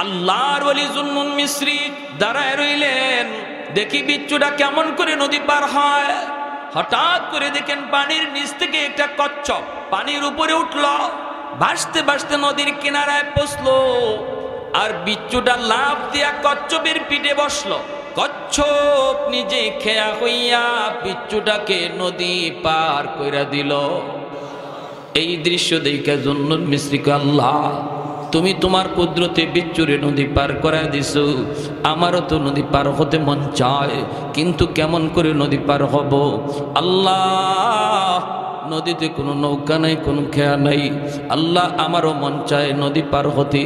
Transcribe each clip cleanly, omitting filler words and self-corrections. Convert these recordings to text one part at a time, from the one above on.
আল্লাহর ওলি জুন্নুন মিসরি দাঁড়ায় রইলেন, দেখি বিচ্ছুটা কেমন করে নদী পার হয়। হঠাৎ করে দেখেন পানির নিচ থেকে একটা কচ্ছপ পানির উপরে উঠল, ভাসতে ভাসতে নদীর কিনারায় পৌঁছলো। আর বিচ্ছুটা লাফ দিয়া কচ্ছপের পিঠে বসলো। কচ্ছপ নিজে খেয়া হইয়া বিচ্ছুটাকে নদী পার কইরা দিল। এই দৃশ্য দেখে জুন্নুন মিসরি কয়, আল্লাহ তুমি তোমার কুদরতে বিচ্ছুরে নদী পার করা দিছো, আমারও তো নদী পার হতে মন চায়, কিন্তু কেমন করে নদী পার হব? আল্লাহ নদীতে কোনো নৌকা নাই, কোনো খেয়া নাই। আল্লাহ আমারও মন চায় নদী পার হতে,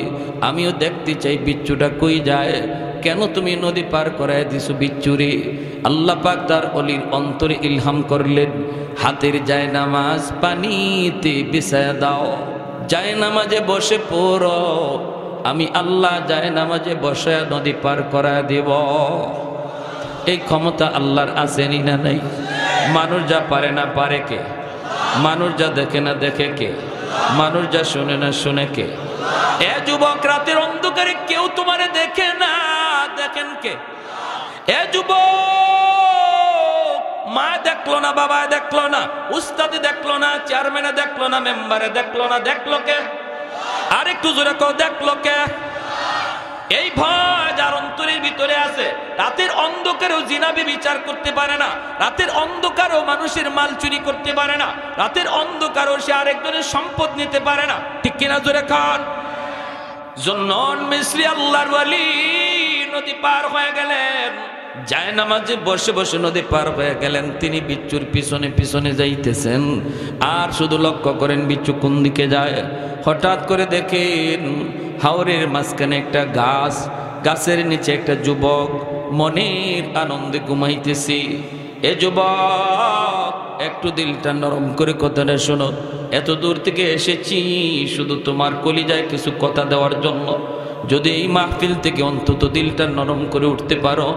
আমিও দেখতে চাই বিচ্ছুটা কই যায়, কেন তুমি নদী পার করায় দিছো বিচ্ছুরে? আল্লাহ পাক তার অলির অন্তরে ইলহাম করলেন, হাতের জায়নামাজ পানিতে বিছায়া দাও, জায়নামাজে বসে পড়ো, আমি আল্লাহ জায়নামাজে বসে নদী পার করায় দেব। এই ক্ষমতা আল্লাহর আছেনি না নাই? মানুষ যা পারে না পারে কে? মানুষ যা দেখে না দেখে কে? মানুষ যা শুনে না শুনে কে? এ যুবক, রাতের অন্ধকারে কেউ তোমারে দেখে না, দেখেন কে? এ যুবক, মা দেখলো না, বাবা দেখলো না, উস্তাদে দেখলো না, চেয়ারম্যানে দেখলো না, মেম্বারে দেখলো না, দেখলো কে? আর একটু জোরে কও, দেখলো কে? এই ভয় যার অন্তরের ভিতরে আছে, রাতের অন্ধকারেও জিনাবে বিচার করতে পারে না, রাতের অন্ধকারেও মানুষের মাল চুরি করতে পারে না, রাতের অন্ধকারেও সে আরেকজনের সম্পদ নিতে পারে না, ঠিক কিনা? জোরে খান। জুন্নুন মিসরি আল্লাহর ওয়ালি নদী পার হয়ে গেলেন, জায়নামাজে বসে বসে নদী পার হয়ে গেলেন। তিনি বিচ্ছুর পিছনে পিছনে যাইতেছেন, আর শুধু লক্ষ্য করেন বিচ্ছু কোন দিকে যায়। হঠাৎ করে দেখেন হাওরের মাঝখানে একটা গাছ, গাছের নিচে একটা যুবক মনের আনন্দে ঘুমাইতেছে। এ যুবক, একটু দিলটা নরম করে কথাটা শোনো, এত দূর থেকে এসেছি শুধু তোমার কলিজায় কিছু কথা দেওয়ার জন্য। যদি এই মাহফিল থেকে অন্তত দিলটা নরম করে উঠতে পারো,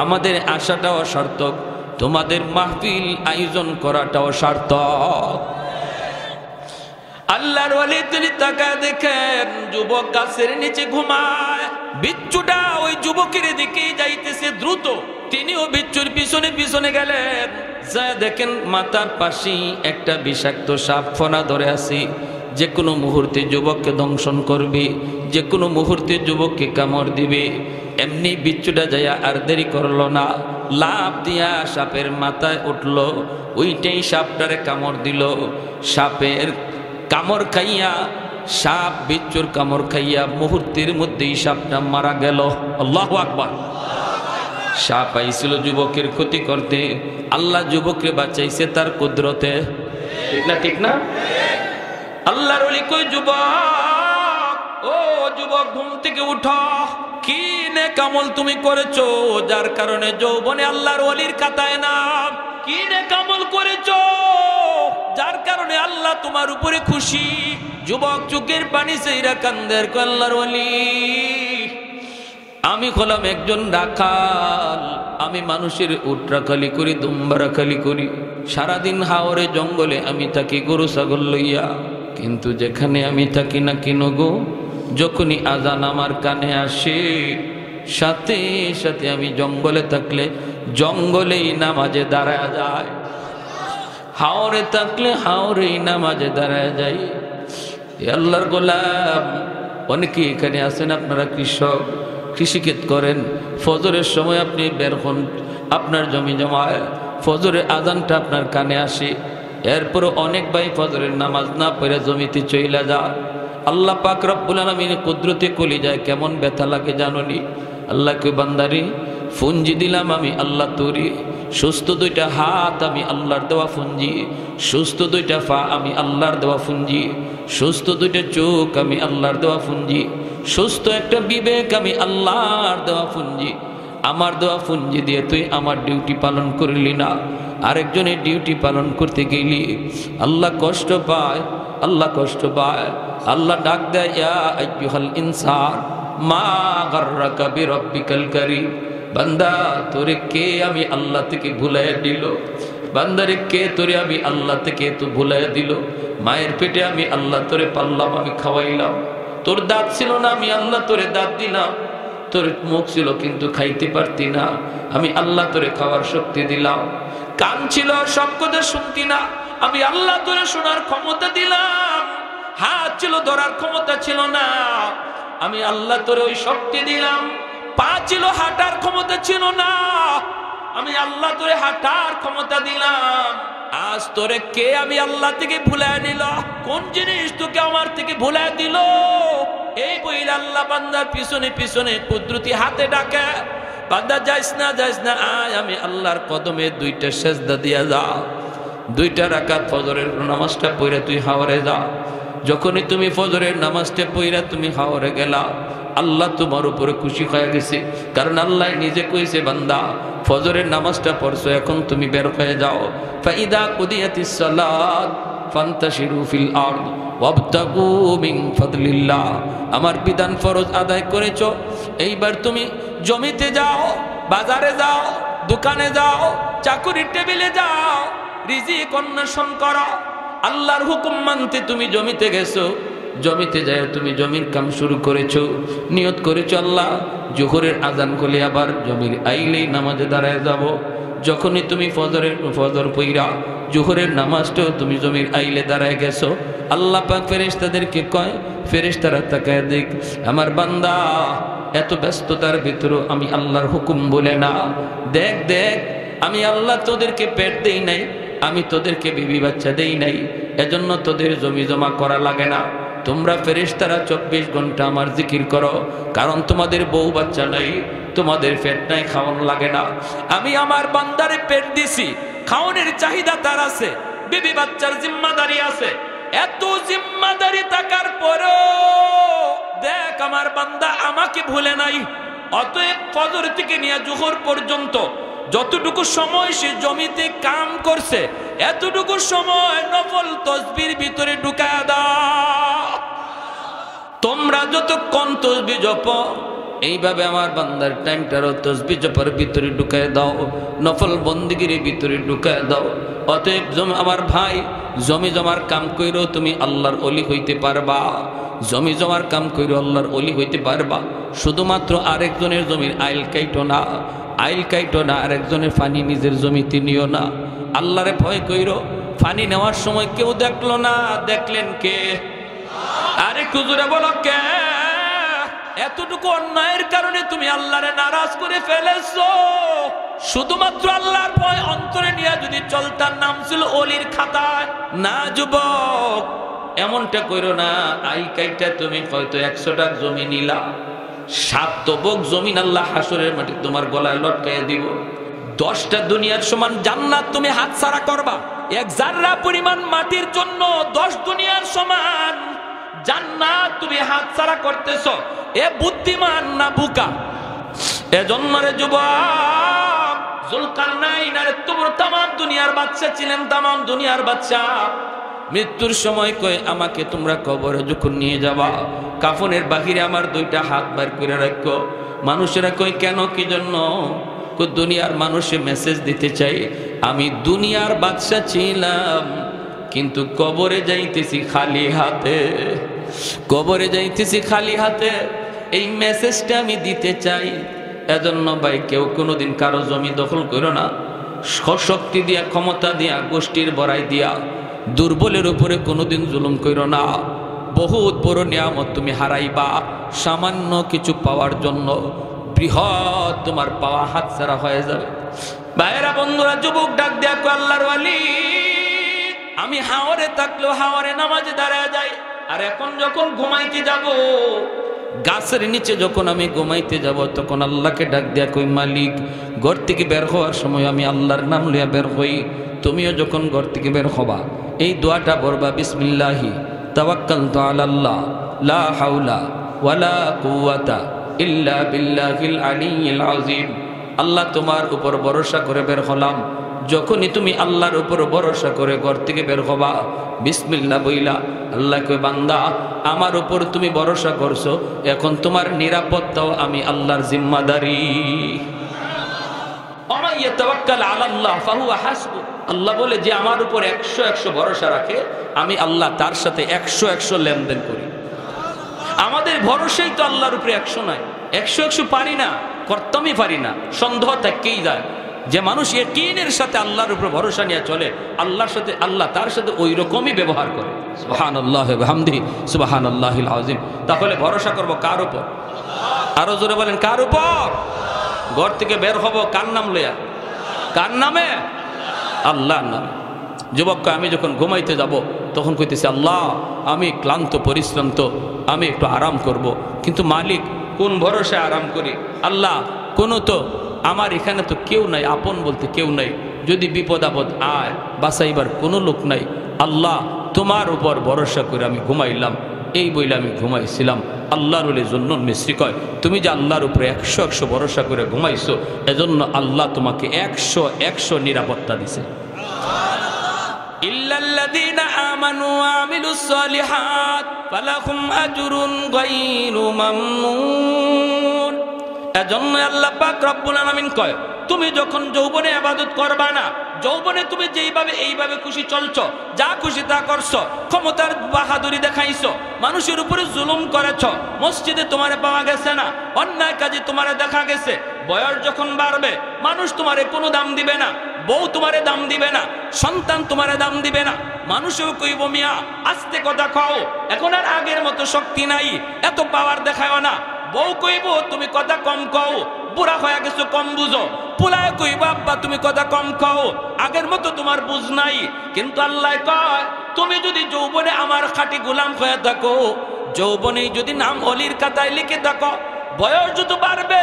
আমাদের আশাটাও সার্থক, তোমাদের মাহফিল আয়োজন করাটাও সার্থক। আল্লাহর ওয়ালি তিনি তাকায় দেখেন যুবক গাছের নিচে ঘুমায়, বিচ্ছুটা ওই যুবকের দিকে যাইতেছে দ্রুত। তিনিও বিচ্ছুর পিছনে পিছনে গেলেন, যা দেখেন মাথার পাশেই একটা বিষাক্ত সাপ ফনা ধরে আছে, যে কোনো মুহূর্তে যুবককে দংশন করবে, যে কোনো মুহূর্তে যুবককে কামড় দিবে। এমনি বিচ্ছুটা যাইয়া আর দেরি করলো না, লাফ দিয়া সাপের মাথায় উঠলো, ওইটাই সাপটারে কামড় দিল। সাপের কামড় খাইয়া, সাপ বিচ্ছুর কামড় খাইয়া মুহূর্তের মধ্যেই সাপটা মারা গেল। আল্লাহু আকবার। সাপ আইছিল যুবকের ক্ষতি করতে, আল্লাহ যুবককে বাঁচাইছে তার কুদরতে, ঠিক না? ঠিক না? আল্লাহর ওলি কই, যুবক, ও যুবক, ঘুম থেকে উঠো। কি নেক আমল তুমি করেছো যার কারণে যৌবনে আল্লাহর ওলির খাতায় নাম? কি নেক আমল করেছো যার কারণে আল্লাহ তোমার উপরে খুশি? যুবক চোখের পানি সেইরা কান্দের, আল্লাহর ওলি, আমি হলাম একজন রাখাল, আমি মানুষের উট রাখালি করি, দুম্বা রাখালি করি, সারাদিন হাওরে জঙ্গলে আমি থাকি গরু ছাগল লইয়া। কিন্তু যেখানে আমি থাকি না কেন গো, যখনই আজান আমার কানে আসে, সাথে সাথে আমি জঙ্গলে থাকলে জঙ্গলেই নামাজে দাঁড়ায় যায়, হাওরে থাকলে হাওরেই নামাজে দাঁড়ায় যাই। আল্লাহর গোলাম, অনেকে এখানে আছেন, আপনারা কৃষক, কৃষিক্ষেত করেন, ফজরের সময় আপনি বের হন, আপনার জমি জমায়, ফজরের আজানটা আপনার কানে আসে, এরপরও অনেক ভাই ফজরের নামাজ না পড়ে জমিতে চইলা যায়। আল্লাহ পাক রব্বুল আলামিন কুদরতে কলিজায় কেমন ব্যথা লাগে জানোনি? আল্লাহ কই, বান্দারি ফুঞ্জি দিলাম আমি আল্লাহ তোরে, সুস্থ দুইটা হাত আমি আল্লাহর দেওয়া ফুঞ্জি, সুস্থ দুইটা পা আমি আল্লাহর দেওয়া ফুঞ্জি, সুস্থ দুইটা চোখ আমি আল্লাহর দেওয়া ফুঞ্জি, সুস্থ একটা বিবেক আমি আল্লাহর দেওয়া ফুঞ্জি। আমার দেওয়া ফুঞ্জি দিয়ে তুই আমার ডিউটি পালন করলি না, আরেকজনের ডিউটি পালন করতে গেলি। আল্লাহ কষ্ট পায়, আল্লাহ কষ্ট পায়। আল্লাহ ডাক দেয়, ইয়া আইয়ুহাল ইনসান মা গাররাকা বিরাব্বিকাল কারীম, বান্দা তোরে কে আমি আল্লাহ থেকে ভুলাইয়া দিল, বান্দারে কে তোরে আমি আল্লাহ থেকে তো ভুলাইয়া দিল। মায়ের পেটে আমি আল্লাহ তোরে পাললাম, আমি খাওয়াইলাম, তোর দাঁত ছিল না, আমি আল্লাহ তোরে দাঁত দিলাম। তোর মুখ ছিল কিন্তু খাইতে পারতি না, আমি আল্লাহ তোরে খাওয়ার শক্তি দিলাম। কান ছিল সব কথা শুনতি না, আমি আল্লাহ তোরে শোনার ক্ষমতা দিলাম। হাত ছিল ধরার ক্ষমতা ছিল না, আমি আল্লাহ তোরে ওই শক্তি দিলাম। পা ছিল হাঁটার ক্ষমতা ছিল না, আমি আল্লাহ তোরে হাঁটার ক্ষমতা দিলাম। আজ তোরে কে আমি আল্লাহ থেকে ভুলায় নিল? কোন জিনিস তোকে আমার থেকে ভুলায় দিল? এই বইল আল্লাহ বান্দার পিছনে পিছনে কুদরতি হাতে ডাকে, বান্দা যাইস না যাইস না, আয় আমি আল্লাহর কদমে দুইটা সেজদা দিয়া যা, দুইটা রাকাত ফজরের নামাজটা পড়ে তুই হাওরে যা। যখনই তুমি ফজরের নামাজটা পড়ে তুমি হাওরে গেলা, আল্লাহ তোমার উপরে খুশি হয়ে গেছে। কারণ আল্লাহ নিজে কইছে, বান্দা ফজরের নামাজটা পড়ছো, এখন তুমি বের হয়ে যাও। ফাইদা কুদিয়াতিস সালাত ফান্তাশিরু ফিল আরদ ওয়াবতাগু মিন ফাদলিল্লাহ। আমার বিধান ফরজ আদায় করেছো, এইবার তুমি জমিতে যাও, বাজারে যাও, দোকানে যাও, চাকুরির টেবিলে যাও, রিজিক অন্বেষণ করো। আল্লাহর হুকুম মানতে তুমি জমিতে গেছো, জমিতে যায় তুমি জমির কাম শুরু করেছো, নিয়ত করেছো আল্লাহ জোহরের আজান করলে আবার জমির আইলেই নামাজে দাঁড়ায় যাব। যখনই তুমি ফজর পইরা জোহরের নামাজটাও তুমি জমির আইলে দাঁড়ায় গেছো, আল্লাহ পাক ফেরেশতাদেরকে কয়, ফেরেশতারা তাকায় দেখ আমার বান্দা এত ব্যস্ততার ভিতরে আমি আল্লাহর হুকুম বলে না, দেখ দেখ আমি আল্লাহ তোদেরকে পেট দেই নাই, আমি তোদেরকে বিবি বাচ্চা দেই নাই, এজন্য তোদের জমি জমা করা লাগে না। তোমরা ফেরেশতারা 24 ঘন্টা আমার জিকির করো, কারণ তোমাদের বউ বাচ্চা নাই, তোমাদের পেট নাই, খাওয়ানো লাগে না। আমি আমার বান্দারে পেট দিছি, খাওয়ানোর চাহিদা তার আছে, বিবি বাচ্চার জিম্মাদারি আছে। এত জিম্মাদারি থাকার পরেও দেখ আমার বান্দা আমাকে ভুলে নাই। অতএব ফজর থেকে নিয়ে জোহর পর্যন্ত যতটুকু সময় সে জমিতে কাম করছে, এতটুকু সময় নফল তসবির ভিতরে ঢুকায় দাও। তোমরা যতক্ষণ তসবি জপ, এইভাবে আমার বান্দার টাইমটারও তসবি জপার ভিতরে ঢুকায় দাও, নফল বন্দিগির ভিতরে ঢুকায় দাও। অতএব আমার ভাই, জমি জমার কাম কইরো তুমি আল্লাহর ওলি হইতে পারবা, জমি জমার কাম কইরো আল্লাহর ওলি হইতে পারবা। শুধুমাত্র আরেকজনের জমির আইল কাইটো না, আইল কাইটো না, আরেকজনের ফানি নিজের জমিতে নিও না। আল্লাহরে ভয় কইরো। ফানি নেওয়ার সময় কেউ দেখলো না, দেখলেন কে? আরে কুজুরে বলো কে? এতটুকু অন্যায়ের কারণে তুমি আল্লাহরে নারাজ করে ফেলেছো। শুধুমাত্র আল্লাহর ভয় অন্তরে নিয়ে যদি চলতার, নাম ছিল অলির খাতায়। না যুবক, এমনটা কইরো না। আই কাইটা তুমি হয়তো 100টা জমি নিলা, 7 তবক জমিন আল্লাহ হাসরের মাটি তোমার গলায় লটকাইয়া দিব। 10টা দুনিয়ার সমান জান্নাত তুমি হাতছাড়া করবা। 1 জাররা পরিমাণ মাটির জন্য 10 দুনিয়ার সমান জান্নাত তুমি হাতছাড়া করতেছো। এ বুদ্ধিমান না বুকা? এজন্য রে যুবক, জুলকারনাইন আরে তোমরা তামাম দুনিয়ার বাদশা ছিলেন, তামাম দুনিয়ার বাদশা। মৃত্যুর সময় কয় আমাকে তোমরা কবরে যখন নিয়ে যাবা, কাফনের বাহিরে আমার 2টা হাত বের করে রাখো। মানুষেরা কয় কেন, কি জন্য? দুনিয়ার মানুষে মেসেজ দিতে চাই, আমি দুনিয়ার বাদশা ছিলাম কিন্তু কবরে যাইতেছি খালি হাতে, কবরে যাইতেছি খালি হাতে। এই মেসেজটা আমি দিতে চাই। এজন্য ভাই, কেউ কোনোদিন কারো জমি দখল করো না। শক্তি দিয়া, ক্ষমতা দিয়া, গোষ্ঠীর বড়াই দিয়া দুর্বলের উপরে কোনোদিন জুলুম করো না। বহুত বড় নিয়ামত তুমি হারাইবা সামান্য কিছু পাওয়ার জন্য। বৃহৎ তোমার পাওয়া হাতছাড়া হয়ে যাবে। ভাইয়েরা, বন্ধুরা, যুবক ডাক দেয়া কো আল্লাহর ওয়ালি, আমি হাওরে থাকলেও হাওরে নামাজে দাঁড়ায় যাই। আর এখন যখন ঘুমাইতে যাব, গাছের নিচে যখন আমি ঘুমাইতে যাব, তখন আল্লাহকে ডাক দেয়া কই মালিক, ঘর থেকে বের হওয়ার সময় আমি আল্লাহর নাম লইয়া বের হই। তুমিও যখন ঘর থেকে বের হবা, এই দোয়াটা পড়বা, বিসমিল্লাহি তাওয়াক্কালতু আলাল্লাহ লা হাওলা ওয়ালা কুওয়াতা ইল্লা বিল্লাহিল আলিয়্যিল আযীম। আল্লাহ তোমার উপর ভরসা করে বের হলাম। যখনই তুমি আল্লাহর উপর ভরসা করে ঘর থেকে বের হবা, বিসমিল্লাহ বইলা আল্লাহ কই বান্দা, আমার উপর তুমি ভরসা করছো, এখন তোমার নিরাপত্তাও আমি আল্লাহর জিম্মাদারি। ওয়া ইয়াতাওয়াক্কাল আলাল্লাহ ফাহুয়া হাসবু। আল্লাহ বলে যে আমার উপর 100 ভরসা রাখে, আমি আল্লাহ তার সাথে 100 লেনদেন করি। আমাদের ভরসাই তো আল্লাহর উপরে 100 নাই, 100 পারি না, করতেই পারি না, সন্দেহ থেকেই যায়। যে মানুষ ইয়াকিনের সাথে আল্লাহর উপরে ভরসা নিয়ে চলে, আল্লাহর সাথে আল্লাহ তার সাথে ওই রকমই ব্যবহার করে। সুবহানাল্লাহি ওয়া বিহামদিহি সুবহানাল্লাহিল আযীম। তাহলে ভরসা করব কার উপর? আরো জোরে বলেন, কার উপর? ঘর থেকে বের হব কার নাম লইয়া? কার নামে? আল্লাহর নামে। যুবক, আমি যখন ঘুমাইতে যাব তখন কইতেছি, আল্লাহ আমি ক্লান্ত পরিশ্রান্ত, আমি একটু আরাম করব। কিন্তু মালিক, কোন ভরসায় আরাম করি? আল্লাহ, কোনো তো আমার এখানে তো কেউ নাই, আপন বলতে কেউ নাই, যদি বিপদ আপদ আয় বাঁচাইবার কোনো লোক নাই। আল্লাহ, তোমার উপর ভরসা করে আমি ঘুমাইলাম। এই বইলে আমি ঘুমাইছিলাম। আল্লাহর ওলি জুন্নুন মিসরি কয়, তুমি যে আল্লাহর উপরে 100 ভরসা করে ঘুমাইছো, এজন্য আল্লাহ তোমাকে 100 নিরাপত্তা দিছে। ইল্লাল্লাযীনা আমানু ওয়া আমিলুস সালিহাত ফালাহুম আজরুন গায়রু মামনুন। এজন্য আল্লাহ পাক রব্বুল আলামিন কয়, তুমি যখন যৌবনে ইবাদত করবা না, যৌবনে তুমি যেইভাবে এইভাবে খুশি চলছো, যা খুশি তা করছো, ক্ষমতার বাহাদুরি দেখাইছো, মানুষের উপরে জুলুম করেছো, মসজিদে তোমারে পাওয়া গেছে না, অন্যায় কাজে তোমারে দেখা গেছে, বয়স যখন বাড়বে মানুষ তোমারে কোনো দাম দিবে না, বউ তোমারে দাম দিবে না, সন্তান তোমারে দাম দিবে না, মানুষও কইব মিয়া আস্তে কথা খাও, এখন আর আগের মতো শক্তি নাই, এত পাওয়ার দেখাও না। বউ কইব তুমি কথা কম কও, বুড়া হয়ে গেছো কম বুঝো। পোলায় কইব আব্বা তুমি কথা কম খাও, আগের মতো তোমার বুঝ নাই। কিন্তু আল্লাহ কয়, তুমি যদি যৌবনে আমার খাঁটি গোলাম হয়ে থাকো, যৌবনে যদি নাম অলির খাতায় লিখে থাকো, বয়স যত বাড়বে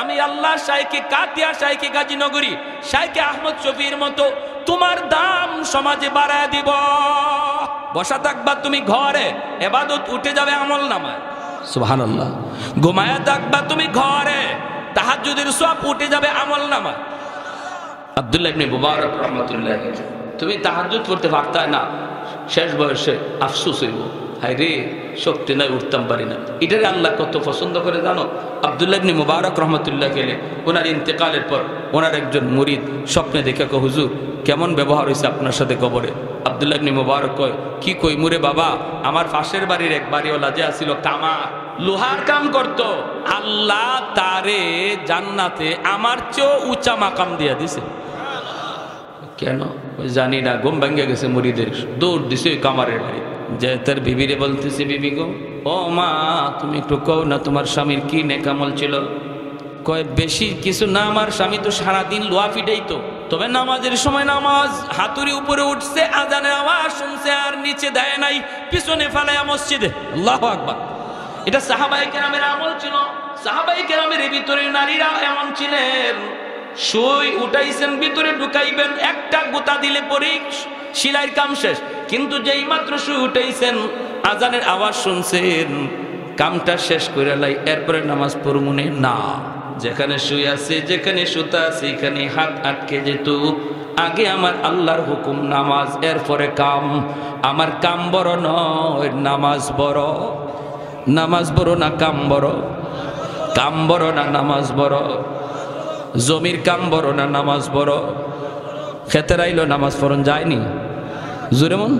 আমি আল্লাহ শাইখে কাতিয়া, শাইখে গাজীনগরী, শাইখে আহমদ শফির মতো তোমার দাম সমাজে বাড়ায় দিব। বসা থাকবা তুমি ঘরে, ইবাদত উঠে যাবে আমল নামায়। সুবহানাল্লাহ। ঘুমায়া থাকবা তুমি ঘরে, তাহাজ্জুদের সওয়াব উঠে যাবে আমল নামায়। আব্দুল্লাহ ইবনে মুবারক রাহমাতুল্লাহ, তুমি তাহাজ্জুদ পড়তে পারতা না, শেষ বয়সে আফসোস হইব, হায় রে শক্তি নাই, উঠতাম পারি না। এটারে আল্লাহ কত পছন্দ করে জানো? আব্দুল্লাহ ইবনে মুবারক রাহমাতুল্লাহ গেলে ওনার ইন্তেকালের পর ওনার একজন মুরিদ স্বপ্নে দেখে কয়, হুজুর কেমন ব্যবহার হয়েছে আপনার সাথে কবরে? আব্দুল্লাহ ইবনে মুবারক কয়, কি কই মুরে বাবা, আমার পাশের বাড়ির এক বাড়িওয়ালা যে আছিল কামার, লোহার কাম করত, আল্লাহ তারে জান্নাতে আমার চেয়েও উঁচা মাকাম দিয়া দিছে। কেন জানি না, ঘুম ভাঙ্গে গেছে মুরিদের, দৌড় দিছে ওই কামারের বাড়ি, যে তার বিবিরে বলতেছে, বিবি গো, ও মা তুমি একটু কও না তোমার স্বামীর কি নেকামল ছিল? কয় বেশি কিছু না, আমার স্বামী তো সারাদিন লোহা ফিটাইতো, তবে নামাজের সময় নামাজ হাতুড়ি উপরে উঠছে, আজানের আওয়াজ শুনছে আর নিচে দেয় নাই, পিছনে ফেলায়া মসজিদে। আল্লাহু আকবার। এটা সাহাবায়ে কেরামের আমল ছিল। সাহাবায়ে কেরামের ভিতরে নারীরা এমন ছিলেন, সুই উঠাইছেন ভিতরে ঢুকাইবেন, একটা গোতা দিলে পরে সিলাইয়ের কাম শেষ। কিন্তু যেই মাত্র সুই উঠাইছেন, আজানের আওয়াজ শুনছেন, কামটা শেষ করে লাই, এরপরে নামাজ পড়মুনে না। যেখানে শুয়ে আছে, যেখানে সুতা আছে, এখানে হাত আটকে যেত। আগে আমার আল্লাহর হুকুম নামাজ, এরপরে কাম। আমার কাম বড় নয়, নামাজ বড়। নামাজ বড় না কাম বড়? কাম বড় না নামাজ বড়? জমির কাম বড় না নামাজ বড়? খেতের আইলো নামাজ পড়ন যায়নি জোরে মন।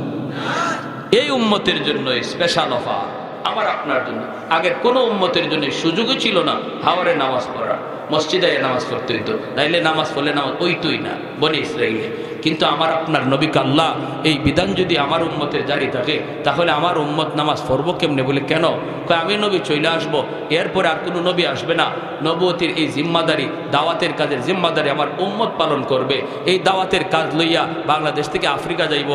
এই উম্মতের জন্য স্পেশাল অফার, আমার আপনার জন্য। আগের কোন উম্মতের জন্য সুযোগই ছিল না হাওরে নামাজ পড়া, মসজিদে নামাজ পড়তে হইতো, নাইলে নামাজ পড়লে নামাজ হইতোই না বনি ইসরাইলে। কিন্তু আমার আপনার নবীকে আল্লাহ এই বিধান যদি আমার উম্মতের জারি থাকে, তাহলে আমার উম্মত নামাজ পড়বো কেমনে? বলে কেন? আমি নবী চলে আসবো, এরপরে আর কোনো নবী আসবে না। নবুয়তির এই জিম্মাদারি, দাওয়াতের কাজের জিম্মাদারি আমার উম্মত পালন করবে। এই দাওয়াতের কাজ লইয়া বাংলাদেশ থেকে আফ্রিকা যাইব,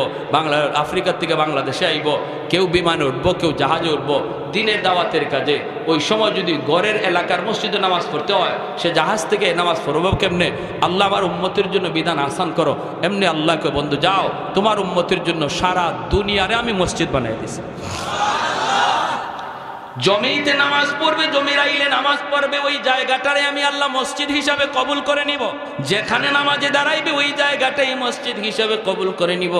আফ্রিকার থেকে বাংলাদেশে আইব, কেউ বিমানে উঠবো, কেউ জাহাজে উঠবো দিনের দাওয়াতের কাজে। ওই সময় যদি গড়ের এলাকার মসজিদে নামাজ পড়তে হয়, সে জাহাজ থেকে নামাজ পড়বো কেমনে? আল্লাহ আমার উম্মতের জন্য বিধান আসান করো। এমনি আল্লাহকে বন্ধু যাও, তোমার উম্মতের জন্য সারা দুনিয়ারে আমি মসজিদ বানাই দিছি। জমিতে নামাজ পড়বে, জমির আইলে নামাজ পড়বে, ওই জায়গাটারে আমি আল্লাহ মসজিদ হিসাবে কবুল করে নিব। যেখানে নামাজে দাঁড়াইবে ওই জায়গাটাই মসজিদ হিসাবে কবুল করে নিব।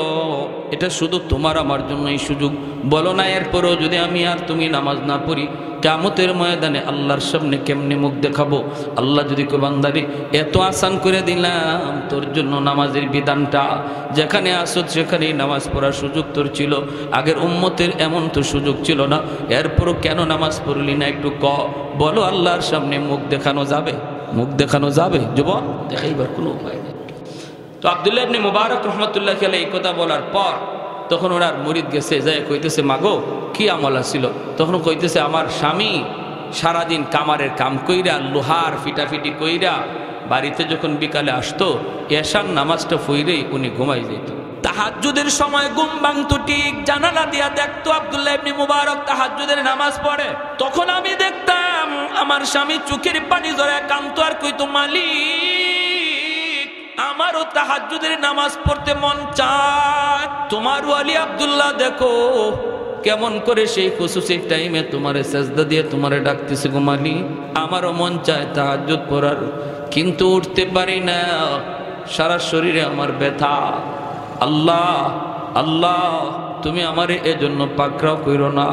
এটা শুধু তোমার আমার জন্য এই সুযোগ। বলো না এরপরও যদি আমি আর তুমি নামাজ না পড়ি, কিয়ামতের ময়দানে আল্লাহর সামনে কেমনে মুখ দেখাবো। আল্লাহ যদি কো বান্দারে এত আসান করে দিলাম তোর জন্য নামাজের বিধানটা, যেখানে আসত সেখানেই নামাজ পড়ার সুযোগ তোর ছিল, আগের উম্মতের এমন তো সুযোগ ছিল না, এরপরও কেন নামাজ পড়লি না একটু বলো। আল্লাহর সামনে মুখ দেখানো যাবে? মুখ দেখানো যাবে যুবক? দেখাইবার কোনো উপায় নেই। তো আব্দুল্লাহ ইবনে মুবারক রহমতুল্লাহ আলাইহি এই কথা বলার পর তখন ওনার মুরিদ গেছে, যায় কইতেছে মাগো কি আমল ছিল? তখন কইতেছে আমার স্বামী সারাদিন কামারের কাম কইরা লোহার ফিটাফিটি কইরা বাড়িতে যখন বিকালে আসতো এশার নামাজটা ফইরেই উনি ঘুমাই যেত। তাহাজ্জুদের সময় ঘুম ভাঙতো ঠিক, জানালা দিয়া দেখতো আব্দুল্লাহ ইবনে মুবারক তাহাজ্জুদের নামাজ পড়ে। তখন আমি দেখতাম আমার স্বামী চোখের পানি ঝরে কাঁদতো আর কইতো মালিক আমারও তাহাজ্জুদের নামাজ পড়তে মন চায়, তোমার ওয়ালি আব্দুল্লাহ দেখো কেমন করে সেই খুশুসি টাইমে তোমারে সেজদা দিয়ে তোমারে ডাকতেছে গো মালিক, আমারও মন চায় তাহাজ্জুদ পড়ার, কিন্তু উঠতে পারি না, সারা শরীরে আমার ব্যথা। আল্লাহ আল্লাহ তুমি আমারে এজন্য পাকড়াও কইরো না।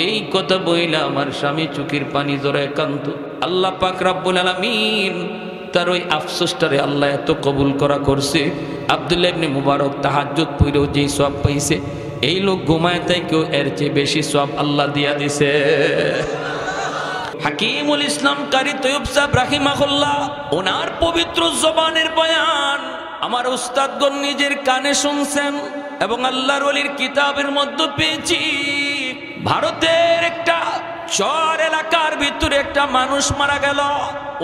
এই কথা বইলা আমার স্বামী চোখের পানি জড়ায় কান্ত। আল্লাহ পাক রব্বুল আলামিন তার ওই আফসোসটারে আল্লাহ এত কবুল করা করছে, আব্দুল্লাহ ইবনে মুবারক তাহাজ্জুদ পড়েও যেই সওয়াব পাইছে, এই লোক ঘুমায় তাই কেউ এর চেয়ে বেশি সওয়াব আল্লাহ দিয়া দিছে। হাকিমুল ইসলাম কারি তৈয়ব সাহেব রাহিমাহুল্লাহ ওনার পবিত্র জবানের বয়ান আমার উস্তাদগণ নিজের কানে শুনছেন এবং আল্লাহর ওলির কিতাবের মধ্যে পেয়েছি। ভারতের একটা চর এলাকার ভিতরে একটা মানুষ মারা গেল।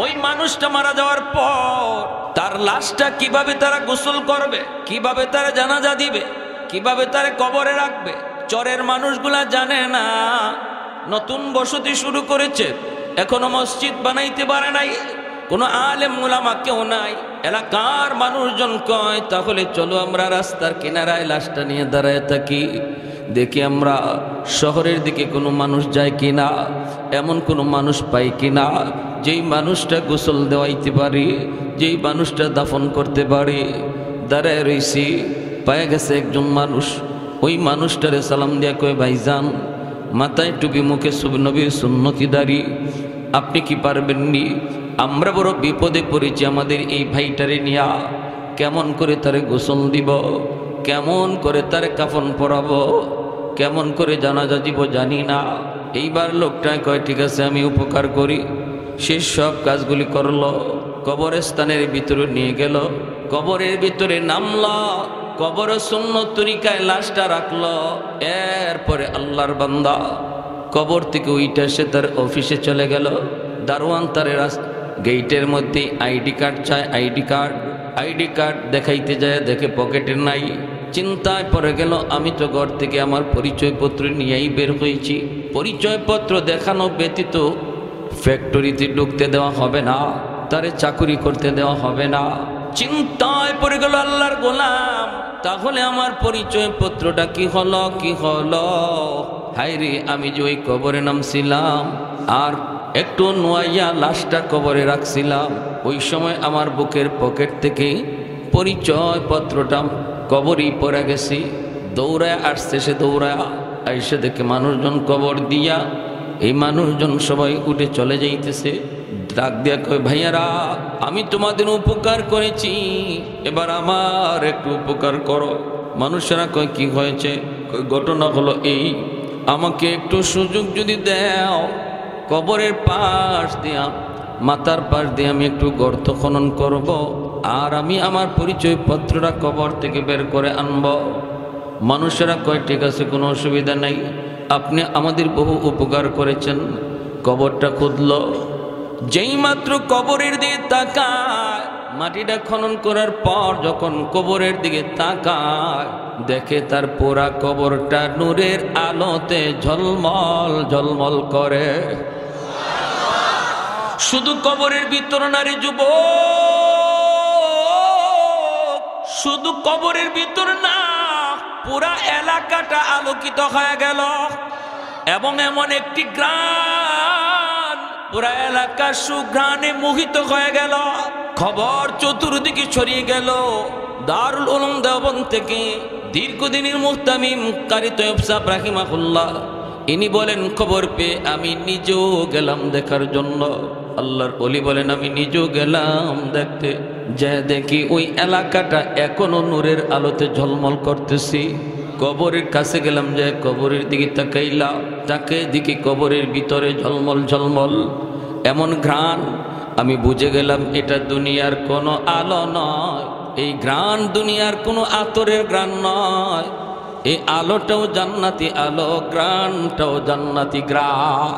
ওই মানুষটা মারা যাওয়ার পর তার লাশটা কিভাবে তারা গোসল করবে, কিভাবে তারা জানাজা দিবে, কিভাবে তারা কবরে রাখবে, চরের মানুষগুলা জানে না। নতুন বসতি শুরু করেছে, এখনো মসজিদ বানাইতে পারে নাই, কোনো আলেম উলামা কেউ নাই। এলাকার মানুষজন কয় তাহলে চলো আমরা রাস্তার কিনারায় লাশটা নিয়ে দাঁড়ায় থাকি, দেখি আমরা শহরের দিকে কোনো মানুষ যায় কিনা, এমন কোনো মানুষ পাই কিনা যেই মানুষটা গোসল দেওয়াইতে পারি, যেই মানুষটা দাফন করতে পারি। দাঁড়ায় রইছি, পায়ে গেছে একজন মানুষ। ওই মানুষটারে সালাম দিয়া কয় ভাইজান, মাথায় টুপি, মুখে নবীর সুন্নতি দাড়ি, আপনি কি পারবেননি? আমরা বড় বিপদে পড়েছি, আমাদের এই ভাইটারে নিয়া কেমন করে তারে গোসল দিব, কেমন করে তারে কাফন পরাবো, কেমন করে জানাজা দিব জানি না। এইবার লোকটা কয় ঠিক আছে আমি উপকার করি। সে সব কাজগুলি করলো, কবরস্থানের ভিতরে নিয়ে গেল, কবরের ভিতরে নামলো, কবর সুন্নত তরিকায় লাশটা রাখলো। এরপরে আল্লাহর বান্দা কবর থেকে উইটা সে তার অফিসে চলে গেল। দারোয়ান তার গেইটের মধ্যে আইডি কার্ড চায়, আইডি কার্ড দেখাইতে যায়, দেখে পকেটে নাই। চিন্তায় পড়ে গেল, আমি তো ঘর থেকে আমার পরিচয়পত্র নিয়েই বের হয়েছি, পরিচয়পত্র দেখানো ব্যতীত ফ্যাক্টরিতে ঢুকতে দেওয়া হবে না, তারে চাকুরি করতে দেওয়া হবে না। চিন্তায় পড়ে গেল আল্লাহর গোলাম, তাহলে আমার পরিচয়পত্রটা কি হলো, কি হলো? হায়রে, আমি যে ওই কবরে নামছিলাম আর একটু নোয়াইয়া লাশটা কবরে রাখছিলাম, ওই সময় আমার বুকের পকেট থেকে পরিচয়পত্রটা কবরই পড়ে গেছি। দৌড়ায় আসছে সে, দৌড়ায় আইসে দেখে মানুষজন কবর দিয়া, এই মানুষজন সবাই উঠে চলে যাইতেছে। ডাক দিয়া কয় ভাইয়ারা, আমি তোমাদের উপকার করেছি, এবার আমার একটু উপকার করো। মানুষেরা কয় কি হয়েছে? ঘটনা হলো এই, আমাকে একটু সুযোগ যদি দাও, কবরের পাশ দিয়া, মাথার পাশ দিয়ে আমি একটু গর্ত খনন করব, আর আমি আমার পরিচয়পত্রটা কবর থেকে বের করে আনব। মানুষেরা কয় ঠিক আছে, কোনো অসুবিধা নাই, আপনি আমাদের বহু উপকার করেছেন। কবরটা খুঁজল, যেই মাত্র কবরের দিকে তাকায়, মাটিটা খনন করার পর যখন কবরের দিকে তাকায়, দেখে তার পুরা কবরটা নূরের আলোতে ঝলমল ঝলমল করে। শুধু কবরের ভিতর নারী যুবক, শুধু কবরের ভিতর না, পুরা এলাকাটা আলোকিত হয়ে গেল। এবং এমন একটি গ্রাম, পুরা এলাকা সুঘ্রাণে মোহিত হয়ে গেল। খবর চতুর্দিকে ছড়িয়ে গেল। দারুল উলুম দেওবন্দ থেকে দীর্ঘদিনের মুহতামিম কারি তৈয়ব সাহেব রাহিমাহুল্লাহ ইনি বলেন খবর পেয়ে আমি নিজেও গেলাম দেখার জন্য। আল্লাহর ওলি বলেন আমি নিজেও গেলাম দেখতে, যে দেখি ওই এলাকাটা এখনো নূরের আলোতে ঝলমল করতেছি। কবরের কাছে গেলাম, যে কবরের দিকে তাকাইলাম, তাকে দিকে কবরের ভিতরে ঝলমল ঝলমল এমন ঘ্রাণ, আমি বুঝে গেলাম এটা দুনিয়ার কোনো আলো নয়, এই ঘ্রাণ দুনিয়ার কোনো আতরের ঘ্রাণ নয়, এই আলোটাও জান্নাতি আলো, ঘ্রাণটাও জান্নাতি ঘ্রাণ।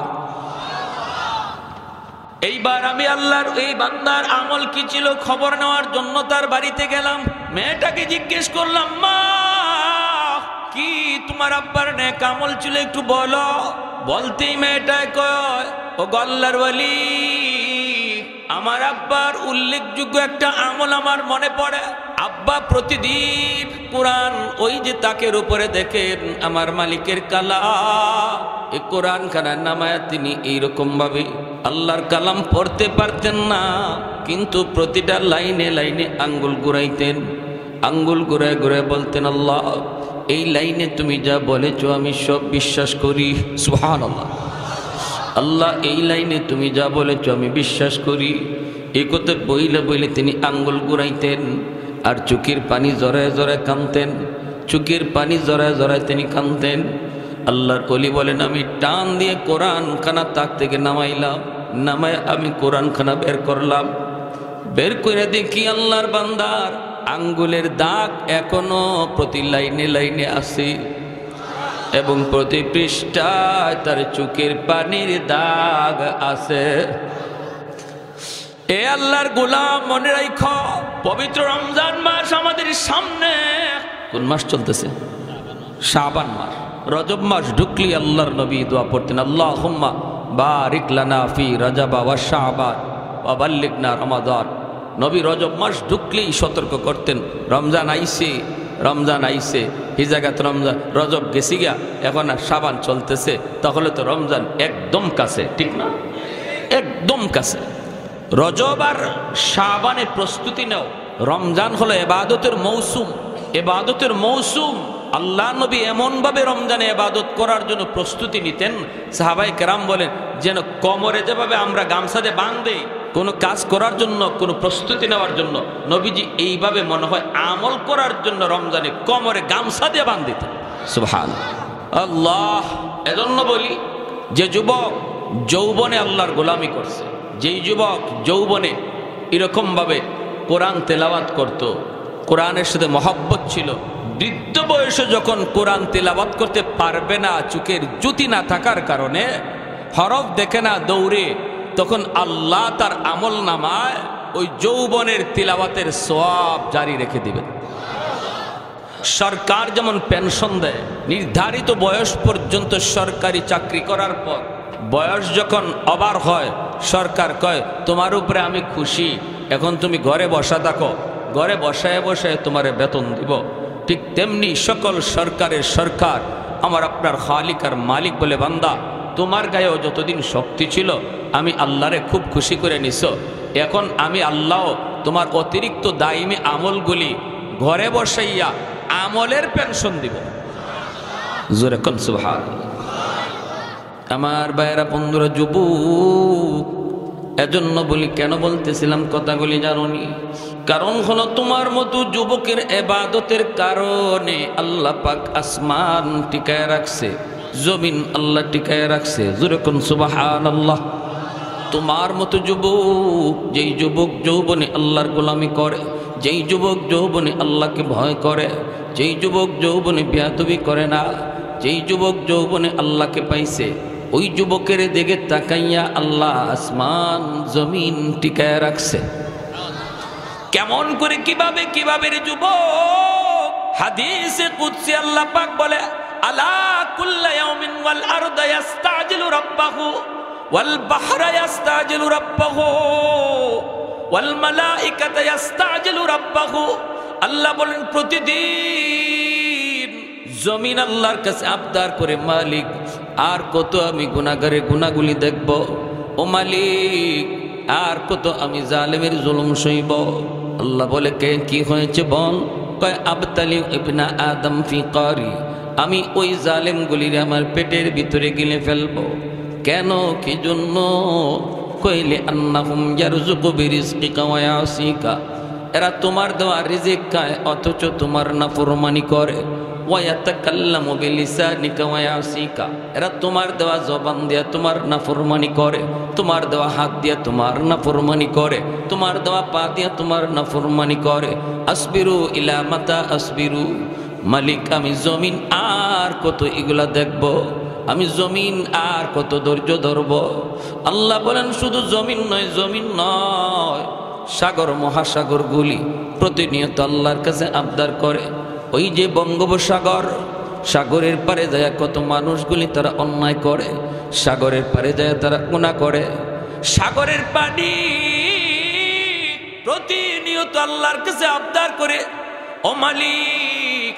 এইবার আমি আল্লাহর এই বান্দার আমল কি ছিল খবর নেওয়ার জন্য তার বাড়িতে গেলাম। মেয়েটাকে জিজ্ঞেস করলাম, মা কি তোমার আব্বার নেক আমল ছিল একটু বলো। বলতেই মেয়েটায় কয়, ও আল্লাহর ওয়ালি, আমার আব্বার উল্লেখযোগ্য একটা আমল আমার মনে পড়ে। আব্বা প্রতিদিন কোরআন ওই যে তাকের উপরে দেখেন আমার মালিকের কালাম, এই কোরআন খানা নামায় তিনি এইরকম ভাবে আল্লাহর কালাম পড়তে পারতেন না, কিন্তু প্রতিটা লাইনে লাইনে আঙ্গুল ঘুরাইতেন, আঙ্গুল ঘুরায় ঘুরায় বলতেন, আল্লাহ এই লাইনে তুমি যা বলেছো আমি সব বিশ্বাস করি। সুবহানাল্লাহ। আল্লাহ এই লাইনে তুমি যা বলেছো আমি বিশ্বাস করি। এই কথা বইলে বইলে তিনি আঙ্গুল ঘুরাইতেন আর চোখের পানি জড়ায় জড়ায় কাঁদতেন, চোখের পানি জড়ায় জড়ায় তিনি কাঁদতেন। আল্লাহর ওলি বলেন আমি টান দিয়ে কোরআন খানা তাক থেকে নামাইলাম, নামায় আমি কোরআন খানা বের করলাম, বের করে দেখি আল্লাহর বান্দার আঙ্গুলের দাগ এখনো প্রতি লাইনে লাইনে আছে এবং প্রতি পৃষ্ঠায় তার চোখের পানির দাগ আছে। এ আল্লাহর গোলাম মনে রাখো, পবিত্র রমজান মাস আমাদের সামনে। কোন মাস চলতেছে? শাবান মাস। রজব মাস ঢুকলি আল্লাহর নবী দোয়া পড়তেন, আল্লাহুম্মা বারিক লানা ফি রজব ওয়া শাবান ওয়া বাল্লিগনা রমাদান। নবী রজব মাস ঢুকলেই সতর্ক করতেন, রমজান আইছে, রমজান আইছে, হিজাগাত রমজান, রজব গেছি গা, এখন আর শাবান চলতেছে, তাহলে তো রমজান একদম কাছে, ঠিক না? একদম কাছে। রজব আর শাবানে প্রস্তুতি নাও। রমজান হলো ইবাদতের মৌসুম, ইবাদতের মৌসুম। আল্লাহ নবী এমনভাবে রমজানে ইবাদত করার জন্য প্রস্তুতি নিতেন, সাহাবায়ে কেরাম বলেন যেন কোমরে যেভাবে আমরা গামছা দিয়ে বাঁধি কোনো কাজ করার জন্য, কোনো প্রস্তুতি নেওয়ার জন্য, নবীজি এইভাবে মনে হয় আমল করার জন্য রমজানে কোমরে গামছা দিয়ে বাঁধ দিতেন। সুবহানাল্লাহ। এজন্য বলি, যে যুবক যৌবনে আল্লাহর গোলামি করছে, যেই যুবক যৌবনে এরকমভাবে কোরআন তেলাওয়াত করত, কোরআনের সাথে মহব্বত ছিল, বৃদ্ধ বয়সে যখন কোরআন তেলাওয়াত করতে পারবে না, চোখের জ্যোতি না থাকার কারণে হরফ দেখে না দৌড়ে, তখন আল্লাহ তার আমল নামায় ওই যৌবনের তিলাওয়াতের সওয়াব জারি রেখে দিবেন। সরকার যেমন পেনশন দেয় নির্ধারিত বয়স পর্যন্ত, সরকারি চাকরি করার পর বয়স যখন ওভার হয়, সরকার কয় তোমার উপরে আমি খুশি, এখন তুমি ঘরে বসা থাকো, ঘরে বসায় বসায় তোমারে বেতন দিব। ঠিক তেমনি সকল সরকারের সরকার আমার আপনার খালিক আর মালিক বলে, বান্দা তোমার গায়েও যতদিন শক্তি ছিল আমি আল্লাহরে খুব খুশি করে নিছো, এখন আমি আল্লাহ তোমার অতিরিক্ত দায়মি আমলগুলি ঘরে বসাইয়া আমলের পেনশন দিব। জোরে কোন সুবহানাল্লাহ। আমার ভাইয়েরা, বন্ধুরা, যুবক, এজন্য বলি, কেন বলতেছিলাম কথাগুলি জানোনি? কারণ হলো তোমার মতো যুবকের ইবাদতের কারণে আল্লাহ পাক আসমান টিকায় রাখছে, জমিন আল্লাহ টিকায় রাখছে। জোরে কোন সুবহানাল্লাহ। তোমার মতো যুবক, যেই যুবক যৌবনে আল্লাহর গোলামি করে, যেই যুবক যৌবনে আল্লাহকে ভয় করে, যেই যুবক যৌবনে বেয়াদবি করে না, যেই যুবক যৌবনে আল্লাহকে পাইছে, ওই যুবকের দিকে তাকাইয়া আল্লাহ আসমান জমিন টিকায় রাখছে। কেমন করে, কিভাবে কিভাবে রে যুবক? হাদিসে কুদসি আল্লাহ পাক বলে, আলা কুল্লা ইয়াউমিন ওয়াল আরদু ইস্তাজিলু রাব্বাহু ওয়াল বাহরা ইস্তাজিলু রাব্বাহু ওয়াল মালাইকাতু ইস্তাজিলু রাব্বাহু। আল্লাহ বলেন প্রতিদিন জমিন আল্লাহর কাছে আবদার করে, মালিক আর কত আমি গুনাহগারের গুনাহগুলি দেখব, ও মালিক আর কত আমি জালেমের জুলুম সইব। আল্লাহ বলে, কে কি হয়েছে বল? কয় আবতালি ইবনা আদম ফি কারি, আমি ওই জালেমগুলির আমার পেটের ভিতরে গিলে ফেলবো। কেন, কি জন্য? কইলে আন্নাহুম ইয়ারযুকু বিরিজকিকা ওয়া ইয়াসিকা, এরা তোমার দেওয়া রিজিক খায় অথচ তোমার নাফরমানি করে। ওয়া ইয়াতাকাল্লামু বিলিসানিকা ওয়া ইয়াসিকা, এরা তোমার দেওয়া জবান দিয়ে তোমার নাফরমানি করে, তোমার দেওয়া হাত দিয়ে তোমার নাফরমানি করে, তোমার দেওয়া পা দিয়ে তোমার নাফরমানি করে। আসবিরু ইলা মাতা আসবিরু, মালিক আমি জমিন আর কত এগুলা দেখব, আমি জমিন আর কত ধৈর্য ধরব। আল্লাহ বলেন শুধু জমিন নয়, জমিন নয়, সাগর মহাসাগরগুলি প্রতিনিয়ত আল্লাহর কাছে আবদার করে। ওই যে বঙ্গোপসাগর, সাগরের পারে যায় কত মানুষগুলি তারা অন্যায় করে, সাগরের পারে যায় তারা গুনাহ করে। সাগরের পানি প্রতিনিয়ত আল্লাহর কাছে আবদার করে, ও মালিক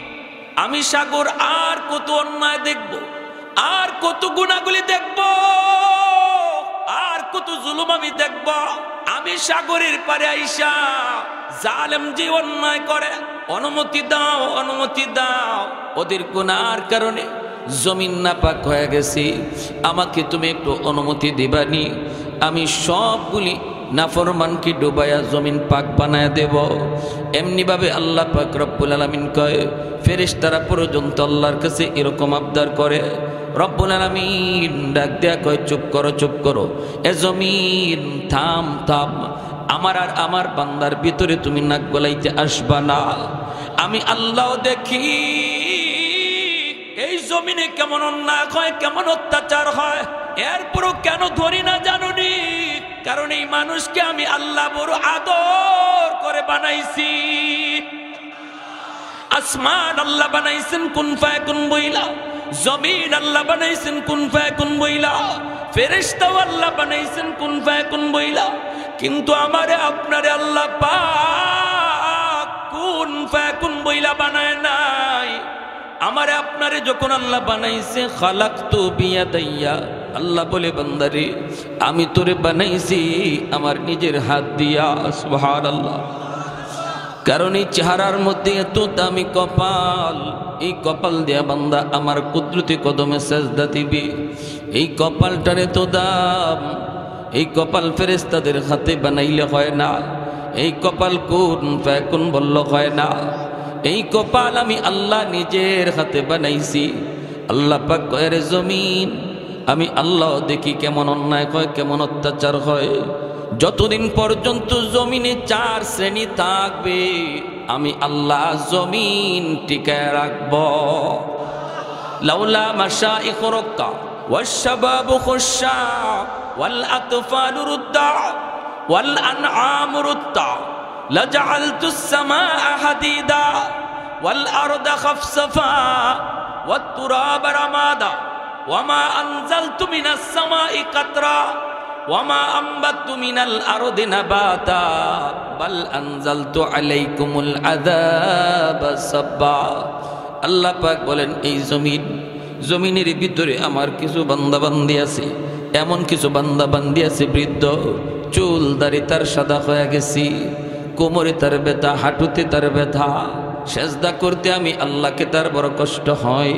আমি সাগর আর কত অন্যায় দেখব, আর কত গুনাহগুলি দেখব, আর কত জুলুম আমি দেখব। আমি সাগরের পারে আইসা জালেম যে অন্যায় করে, অনুমতি দাও, অনুমতি দাও। ওদের গুনার কারণে জমিন নাপাক হয়ে গেছে, আমাকে তুমি একটু অনুমতি দিবানি, আমি সবগুলি নাফরমানকে ডুবাইয়া জমিন পাক বানায় দেব। এমনি ভাবে আল্লাহ পাক রব্বুল আলামিন কয়, ফেরেশতারা পর্যন্ত আল্লাহর কাছে এরকম আবদার করে। রব্বুল আলামিন ডাক দেয়া কয়, চুপ করো, চুপ করো, এ জমিন থাম, থাম, আমার আর আমার বান্দার ভিতরে তুমি নাক গলাইতে আসবা না। আমি আল্লাহ দেখি এই জমিনে কেমন অন্যায় হয়, কেমন অত্যাচার হয়, এরপরও কেন ধরি না জানুনি? কারণ এই মানুষকে আমি আল্লাহ বড় আদর করে বানাইছি। আসমান আল্লাহ বানাইছেন কুন ফায়াকুন বইলা, জমিন আল্লাহ বানাইছেন কুন ফায়াকুন বইলা, ফেরেশতাও আল্লাহ বানাইছেন কুন ফায়াকুন বইলা। কিন্তু আমারে আপনারে আল্লাহ পাক কুন ফায়াকুন বইলা বানায় নাই। আমারে আপনারে যখন আল্লাহ বানাইছে, খালাকতু বিয়াদাইয়া, আল্লাহ বলে বান্দারে আমি তোরে বানাইছি আমার নিজের হাত দিয়া। সুবহানাল্লাহ। কারণ এই চেহারার মধ্যে এত দামি কপাল, এই কপাল দিয়া বান্দা আমার কুদরতি কদমে সেজদা দিবে। এই কপালটার এত দাম, এই কপাল ফেরেশতাদের হাতে বানাইলে হয় না, এই কপাল কুন ফায়াকুন বললে হয় না। এই কপাল আমি আল্লাহ নিজের হাতে বানাইছি। আল্লাহ পাক কয়, রে জমিন আমি আল্লাহ দেখি কেমন অন্যায় হয়, কেমন অত্যাচার হয়। যতদিন পর্যন্ত জমিনে 4 শ্রেণী থাকবে, আমি আল্লাহ জমিন টিকায় রাখব। লাউলা মাশাইখ রুক্কা ওয়াশ-শাবাবু খুশশা ওয়াল আতফালু রুদ্দা ওয়াল আনআমু রুদ্দা লাজআলতুস সামাআ হাদিদা ওয়াল আরদা খাফসাফা ওয়াত তুরাবা রামাদা ওয়ামা আনজালতু মিনাস সামাই কাতরা ওয়ামা আম্বাতু মিনাল আরদি নাবাতা বাল আনজালতু আলাইকুমুল আযাবা সাব্বা। আল্লাহ পাক বলেন, এই জমিনের ভিতরে আমার কিছু বান্দাবান্দি আছে, এমন কিছু বান্দাবান্দি আছে বৃদ্ধ, চুল দাড়ি তার সাদা হয়ে গেছি, কোমরে তার ব্যথা, হাঁটুতে তার ব্যথা, সেজদা করতে আমি আল্লাহকে তার বড় কষ্ট হয়।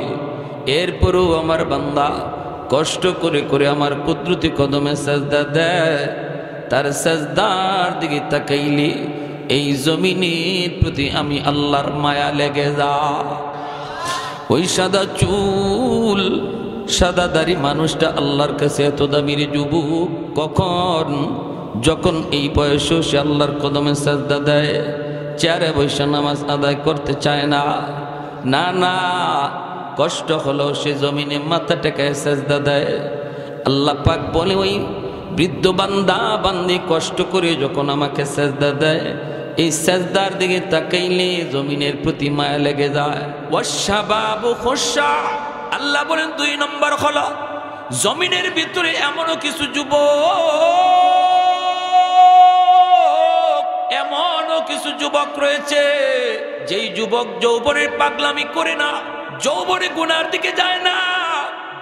এরপরও আমার বান্দা কষ্ট করে করে আমার কুদরতি কদমে সেজদা দেয়। তার সেজদার দিকে তাকাইলে এই জমিনের প্রতি আমি আল্লাহর মায়া লেগে যা। ওই সাদা চুল সাদা দাড়ি মানুষটা আল্লাহর কাছে এত দামির যুবক কখন? যখন এই বয়সে সে আল্লাহর কদমে সেজদা দেয়, চেয়ারে বসে নামাজ আদায় করতে চায় না। না না, কষ্ট হলো সে জমিনে মাথা টেকায় সেজদা দেয়। আল্লাহ পাক বলে, ওই বৃদ্ধ বান্দা বান্দি কষ্ট করে যখন আমাকে সেজদা দেয়, এই সেজদার দিকে তাকাইলে জমিনের প্রতি মায়া লেগে যায়। ওয়াশ-শাবাবু খুশশা, আল্লাহ বলেন 2 নম্বর হলো জমিনের ভিতরে এমনও কিছু যুবক রয়েছে, যেই যুবক যৌবনের পাগলামি করে না, যৌবনে গুনার দিকে যায় না,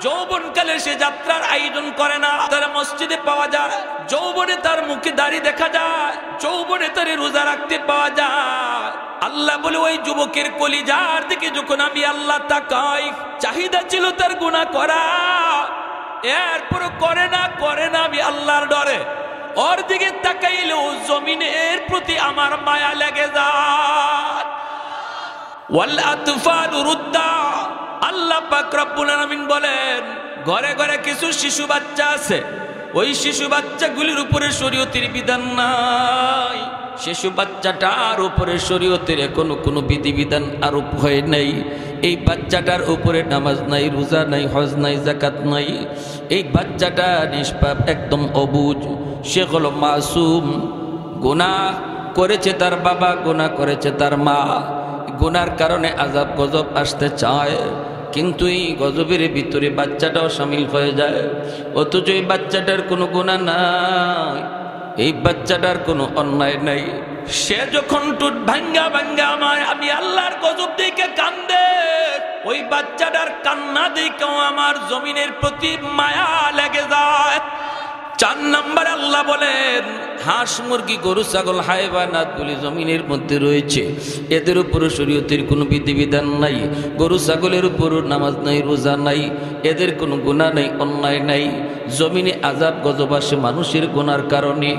যৌবনকালে সে যাত্রার আয়োজন করে না। তার মসজিদে পাওয়া যায়, যৌবনে তার মুখে দাড়ি দেখা যায়, যৌবনে তার রোজা রাখতে পাওয়া যায়। আল্লাহ বলে ওই যুবকের কলিজার দিকে যখন আমি আল্লাহ তাকাই, চাহিদা ছিল তার গুনাহ করা, এরপর করে না আমি আল্লাহর ডরে ওর দিকে তাকাইলেও জমিনের প্রতি আমার মায়া লেগে যায়। ওয়াল আতফালু রুদ্দা, আল্লাহ পাক রব্বুল আলামিন বলেন ঘরে ঘরে কিছু শিশু বাচ্চা আছে, ওই শিশু বাচ্চাগুলির উপরে শরীয়তের বিধান নাই। শিশু বাচ্চাটার উপরে শরীয়তের কোনো বিধিবিধান আরোপ হয় নাই। এই বাচ্চাটার উপরে নামাজ নাই, রোজা নাই, হজ নাই, যাকাত নাই। এই বাচ্চাটা নিষ্পাপ, একদম অবুঝ, সে হলো মাসুম। গুনাহ করেছে তার বাবা, গুনাহ করেছে তার মা, গুনার কারণে আযাব গজব আসতে চায়, কিন্তু এই গজবের ভিতরে বাচ্চাটাও শামিল হয়ে যায়। অথচ এই বাচ্চাটার কোনো গুনাহ নাই, এই বাচ্চাটার কোনো অন্যায় নাই। সে যখন টুট ভাঙ্গা আমি আল্লাহর গজব দেখে কান্দে, ওই বাচ্চাটার কান্না দেখেও আমার জমিনের প্রতি মায়া লেগে যায়। 4 নম্বর আল্লাহ বলেন হাঁস মুরগি গরু ছাগল হায়ওয়ানাতগুলি জমিনের মধ্যে রয়েছে, এদের উপরে শরীয়তের কোনো বিধিবিধান নাই। গরু ছাগলের উপর নামাজ নাই, রোজা নাই, এদের কোনো গুনাহ নাই, অন্যায় নাই। জমিনে আযাব গজব আসে মানুষের গুনার কারণে।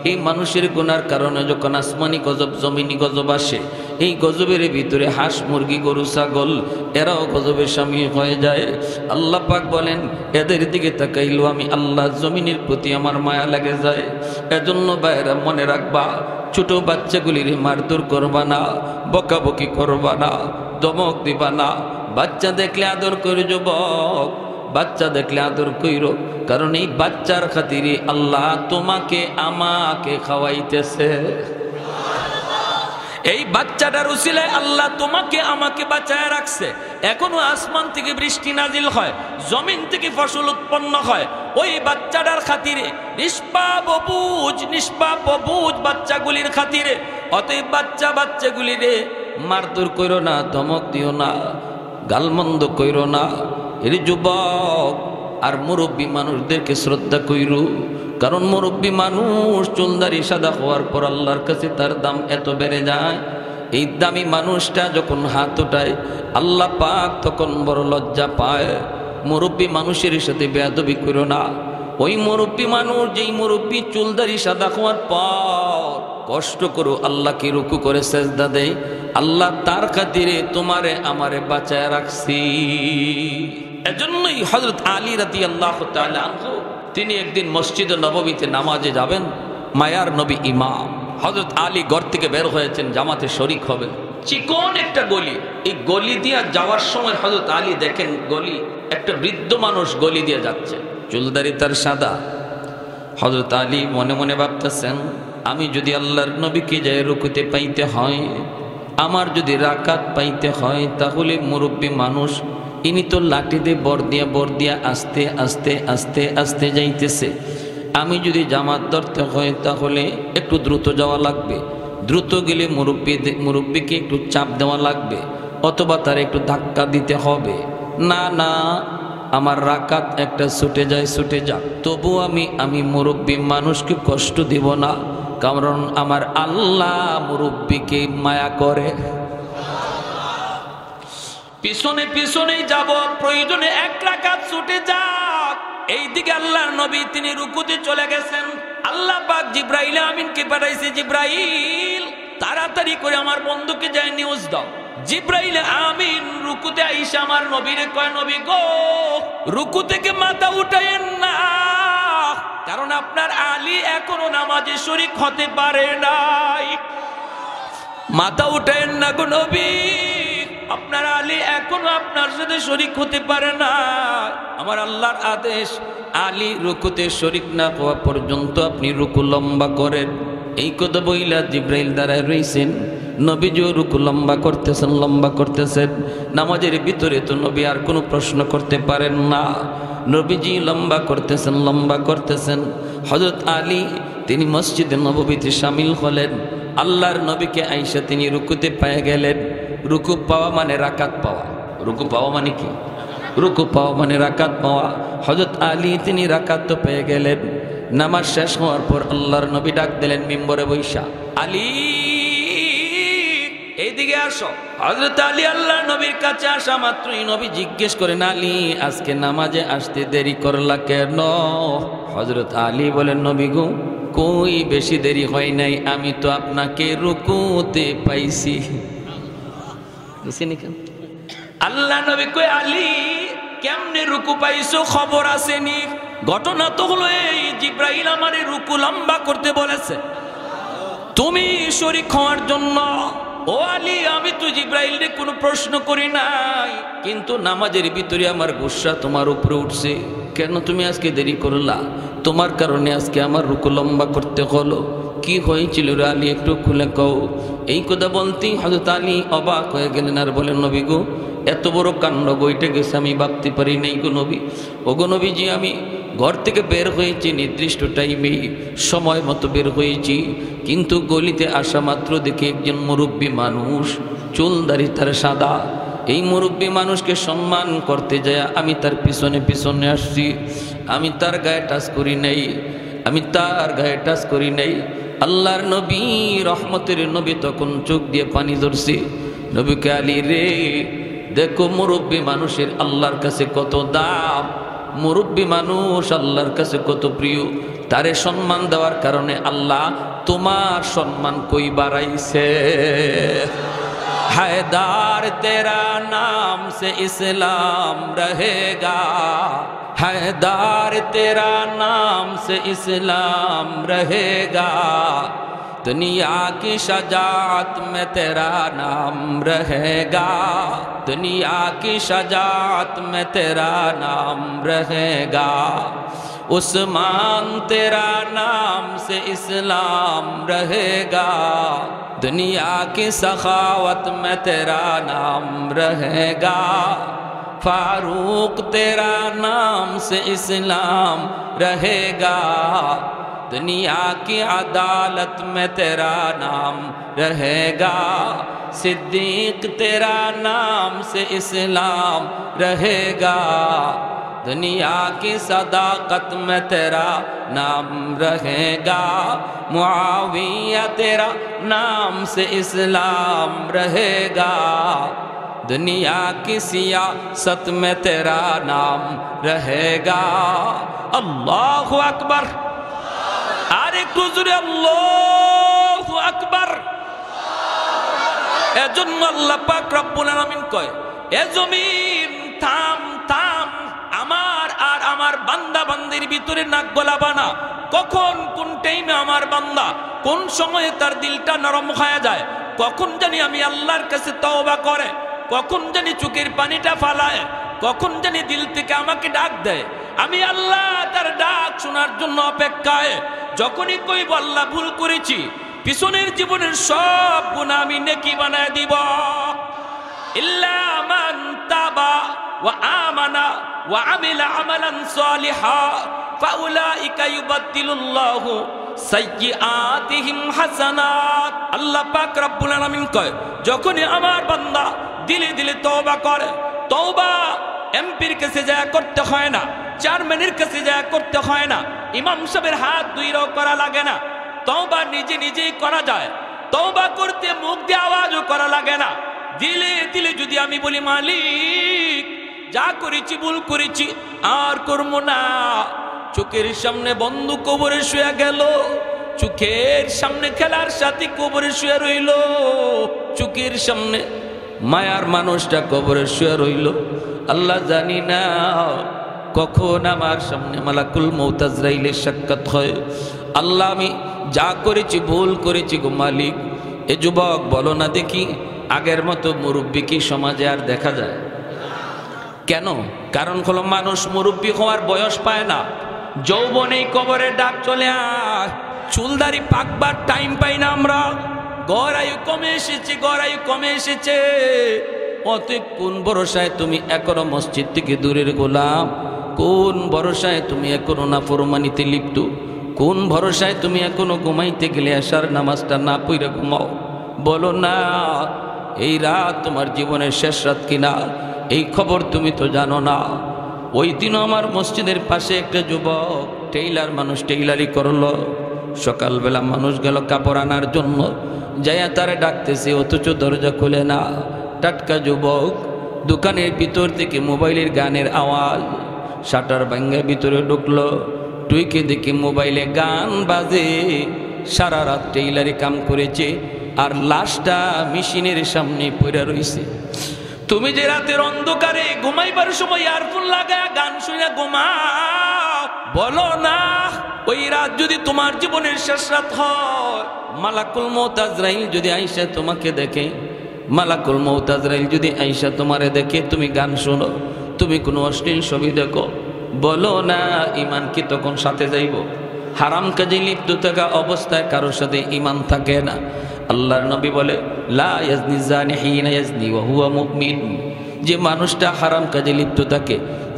এই মানুষের গুনার কারণে যখন আসমানি গজব, জমিনি গজব আসে, এই গজবের ভিতরে হাঁস মুরগি গরু ছাগল এরাও গজবে শামিল হয়ে যায়। আল্লাহ পাক বলেন এদের দিকে তাকাইলেও আমি আল্লাহ জমিনের প্রতি আমার মায়া লাগে যায়। এজন্য ভাইরা মনে রাখবা, ছোট বাচ্চাগুলির মারধর করবা না, বকাবকি করবা না, ধমক দিবা না। বাচ্চা দেখলে আদর করে, যুবক বাচ্চা দেখলে আদর কইরো, কারণ এই বাচ্চার খাতিরে আল্লাহ তোমাকে আমাকে খাওয়াইতেছে। এই বাচ্চাটার উসিলায় আল্লাহ তোমাকে আমাকে বাঁচায় রাখছে। এখনো আসমান থেকে বৃষ্টি নাজিল হয়, জমিন থেকে ফসল উৎপন্ন হয় ওই বাচ্চাটার খাতিরে, নিষ্পাপ অবুঝ বাচ্চাগুলির খাতিরে। অতএব বাচ্চাগুলিরে মারধর কইরো না, ধমক দিও না, গালমন্দ কইরো না। এর যুবক আর মুরব্বী মানুষদেরকে শ্রদ্ধা কইরো, কারণ মুরব্বী মানুষ চুলদারি সাদা হওয়ার পর আল্লাহর কাছে তার দাম এত বেড়ে যায়। এই দামি মানুষটা যখন হাত উঠায় আল্লাহ পাক তখন বড় লজ্জা পায়। মুরব্বী মানুষের সাথে বেয়াদবি করো না। ওই মুরব্বী মানুষ, যেই মুরব্বী চুলদারি সাদা হওয়ার পর কষ্ট করো আল্লাহকে রুকু করে সেজদা দেয়, আল্লাহ তার খাতিরে তোমারে আমারে বাঁচায় রাখছি। এজন্যই হযরত আলী রাদিয়াল্লাহু তাআলা আনহু তিনি একদিন মসজিদে নববীতে নামাজে যাবেন, মায়ার নবী ইমাম হযরত আলী ঘর থেকে বের হয়েছেন জামাতে শরীক হবেন। চিকন একটা গলি, এই গলি দিয়া যাওয়ার সময় হযরত আলী দেখেন গলি একটা বৃদ্ধ মানুষ গলি দিয়ে যাচ্ছে, চুলদারি তার সাদা। হযরত আলী মনে মনে ভাবতেছেন, আমি যদি আল্লাহর নবীকে যাই রুকুতে পাইতে হয়, আমার যদি রাকাত পাইতে হয়, তাহলে মুরব্বী মানুষ ইনি তো লাঠি দিয়ে বর দিয়া আস্তে আস্তে আস্তে আস্তে যাইতেছে। আমি যদি জামাত ধরতে হয় তাহলে একটু দ্রুত যাওয়া লাগবে, দ্রুত গেলে মুরব্বীকে একটু চাপ দেওয়া লাগবে, অথবা তার একটু ধাক্কা দিতে হবে। না আমার রাকাত একটা ছুটে যাক, তবু আমি মুরব্বী মানুষকে কষ্ট দিব না, কারণ আমার আল্লাহ মুরব্বীকে মায়া করে। পিছনে যাব, প্রয়োজনে 1 রাকাত ছুটে যাক। এইদিকে আল্লাহর নবী তিনি রুকুতে চলে গেছেন। আল্লাহ পাক জিবরাইল আমিনকে পাঠাইছে, জিবরাইল তাড়াতাড়ি করে আমার বন্ধুকে যায় নিউজ দাও। জিবরাইল আমিন রুকুতে আইসা আমার নবীরে কয়, নবী গো রুকু থেকে মাথা উঠায়েন না, কারণ আপনার আলী এখনো নামাজে শরীক হতে পারে নাই। মাথা উঠায়েন না গো নবী, আপনার আলী এখনো আপনার সাথে শরীক হতে পারে না। আমার আল্লাহর আদেশ, আলী রুকুতে শরীক না হওয়া পর্যন্ত আপনি রুকু লম্বা করেন। এই কথা বইলা জিবরাইল দাঁড়ায় রইছেন। নবীজিও রুকু লম্বা করতেছেন। নামাজের ভিতরে তো নবী আর কোনো প্রশ্ন করতে পারেন না। নবীজি লম্বা করতেছেন। হযরত আলী তিনি মসজিদে নববীতে শামিল হলেন। আল্লাহর নবীকে আইসা তিনি রুকুতে পেয়ে গেলেন। রুকু পাওয়া মানে রাকাত পাওয়া। রুকু পাওয়া মানে কি? রুকু পাওয়া মানে রাকাত পাওয়া। হযরত আলী তিনি রাকাত তো পেয়ে গেলেন। নামাজ শেষ হওয়ার পর আল্লাহর নবী ডাক দিলেন মিম্বরে বৈশা, আলী এইদিকে আসো। হযরত আলী আল্লাহর নবীর কাছে আসা মাত্রই নবী জিজ্ঞেস করেন, আলী আজকে নামাজে আসতে দেরি করলা কেন? হযরত আলী বলেন, নবী গো কই বেশি দেরি হয় নাই, আমি তো আপনাকে রুকুতে পাইছি। আল্লাহ নবী কই, আলী কেমনে রুকু পাইছো, খবর আসেনি? ঘটনা তো হলো এই, জিব্রাইল আমারে রুকু লম্বা করতে বলেছে, তুমি শরীক হওয়ার জন্য। ও আলী, আমি তো জিব্রাইলকে কোনো প্রশ্ন করি নাই, কিন্তু নামাজের ভিতরে আমার গুসা তোমার উপরে উঠছে। কেন তুমি আজকে দেরি করলা? তোমার কারণে আজকে আমার রুকু লম্বা করতে হলো। কি হয়েছিল রে আলী, একটু খুলে কও। এই কথা বলতেই হযরত আলী অবাক হয়ে গেলেন আর বলেন, নবী গো এত বড় কাণ্ড বইটে গেছে আমি ভাবতে পারি নাই গো নবী। ও গো নবীজি, আমি ঘর থেকে বের হয়েছি নির্দিষ্ট টাইমে, সময় মতো বের হয়েছি, কিন্তু গলিতে আসা মাত্র দেখি একজন মুরব্বী মানুষ, চুল দাড়ি তার সাদা। এই মুরব্বী মানুষকে সম্মান করতে যায় আমি তার পিছনে পিছনে আসছি। আমি তার গায়ে টাচ করি নাই, আমি তার গায়ে টাচ করি নাই। আল্লাহর নবী রহমতের নবী তখন চোখ দিয়ে পানি ধরছে। নবীকে, আলী রে দেখো মুরব্বী মানুষের আল্লাহর কাছে কত দাম, মুরব্বী মানুষ আল্লাহর কাছে কত প্রিয়। তারে সম্মান দেওয়ার কারণে আল্লাহ তোমার সম্মান কই বাড়াইছে। हैदार तेरा नाम से इस्लाम रहेगा, हैदार तेरा नाम से इस्लाम रहेगा, दुनिया की शजाअत में तेरा नाम रहेगा, दुनिया की शजाअत में तेरा नाम रहेगा, उस्मान तेरा नाम से इस्लाम रहेगा, दुनिया की सखावत में तेरा नाम रहेगा, फारूक तेरा नाम से इस्लाम रहेगा, दुनिया की अदालत में तेरा नाम रहेगा, सिद्दीक तेरा नाम से इस्लाम रहेगा, दुनिया की सदाकत में तेरा नाम रहेगा, मुआविया तेरा नाम से इस्लाम रहेगा, दुनिया की सियासत में तेरा नाम रहेगा। अल्लाहु अकबर, अरे गुजरे अल्लाहु अकबर। एजন্য আল্লাহ পাক রব্বুল আলামিন কয়, এ জমিন থাম থাম, আমার আর আমার বান্দা বান্দির ভিতরে নাক গলাবা না। কখন কোন টাইমে আমার বান্দা কোন সময়ে তার দিলটা নরম হয়ে যায়, কখন জানি আমি আল্লাহর কাছে তওবা করে, কখন জানি চোখের পানিটা ফালায়, কখন জানি দিল থেকে আমাকে ডাক দেয়, আমি আল্লাহ তার ডাক শোনার জন্য অপেক্ষায়। যখনই কইব আল্লাহ ভুল করেছি, পিছনের জীবনের সব গুনাহ আমি নেকি বানায় দিব। ইল্লা মান তাবা ওয়া আমানা ওয়া আমিলা আমালান সালিহা ফাউলাইকা ইউবাদদিলুল্লাহু সাইয়্যাতিহিম হাসানাত। আল্লাহ পাক রব্বুল আলামিন কয়, যখনই আমার বান্দা দিলে দিলে তওবা করে, তওবা এমপির কাছে যায় করতে হয় না, চেয়ারম্যানের কাছে যায় করতে হয় না, ইমাম সাহেবের হাত দুইরাও করা লাগে না, তওবা নিজে নিজেই করা যায়। তওবা করতে মুখ দিয়ে আওয়াজও করা লাগে না। দিলে দিলে যদি আমি বলি, মালিক যা করেছি ভুল করেছি আর করবো না, চোখের সামনে বন্ধু কবরে শুয়ে গেল, চোখের সামনে খেলার সাথে কবরে শুয়ে রইল, চোখের সামনে মায়ার মানুষটা কবরে শুয়ে রইল। আল্লাহ জানি না কখন আমার সামনে মালাকুল মউত আজরাইলের সাক্ষাৎ হয়। আল্লাহ আমি যা করেছি ভুল করেছি গো মালিক। এ যুবক বলো না দেখি, আগের মতো মুরব্বী কি সমাজে আর দেখা যায়? কেন? কারণ হলো মানুষ মুরব্বী হওয়ার বয়স পায় না, যৌবনেই কবরে ডাক চলে আয়, চুলদারি পাকবার টাইম পাই না আমরা, গড়ায়ু কমে এসেছে, গড়ায়ু কমে এসেছে। অতএব কোন ভরসায় তুমি এখনো মসজিদ থেকে দূরের গোলাম? কোন ভরসায় তুমি এখনো নাফরমানিতে লিপ্ত? কোন ভরসায় তুমি এখনো ঘুমাইতে গেলে আশার নামাজটা না পড়ে ঘুমাও? বলো না, এই রাত তোমার জীবনের শেষ রাত কিনা? এই খবর তুমি তো জানো না। ওই দিনও আমার মসজিদের পাশে একটা যুবক টেইলার মানুষ টেইলারি করলো। সকালবেলা মানুষ গেল কাপড় আনার জন্য, যাইয়া তারে ডাকতেছে অথচ দরজা খুলে না। টাটকা যুবক দোকানের ভিতর থেকে মোবাইলের গানের আওয়াজ, শাটার ভাঙ্গা ভিতরে ঢুকলো, টুইকে দেখে মোবাইলে গান বাজে। সারা রাত টেইলারি কাম করেছে আর লাশটা মেশিনের সামনে পড়ে রইছে। তুমি যে রাতের অন্ধকারে ঘুমাইবার সময় ইয়ারফোন লাগায় গান শুনে ঘুমাও, বলো না ওই রাত যদি তোমার জীবনের শেষ রাত হয়, মালাকুল মউত আজরাইল যদি আইসা তোমাকে দেখে, মালাকুল মউত আজরাইল যদি আইসা তোমারে দেখে তুমি গান শোনো, তুমি কোনো অশ্লীল ছবি দেখো, বলো না ইমান কি তখন সাথে যাইব? হারাম কাজে লিপ্ত থাকা অবস্থায় কারোর সাথে ইমান থাকে না। আল্লাহর নবী বলে লা ইয়াজনি জানি হিনা ইয়াজনি ওয়া হুয়া মুমিন, যে মানুষটা হারাম কাজে লিপ্ত থাকে,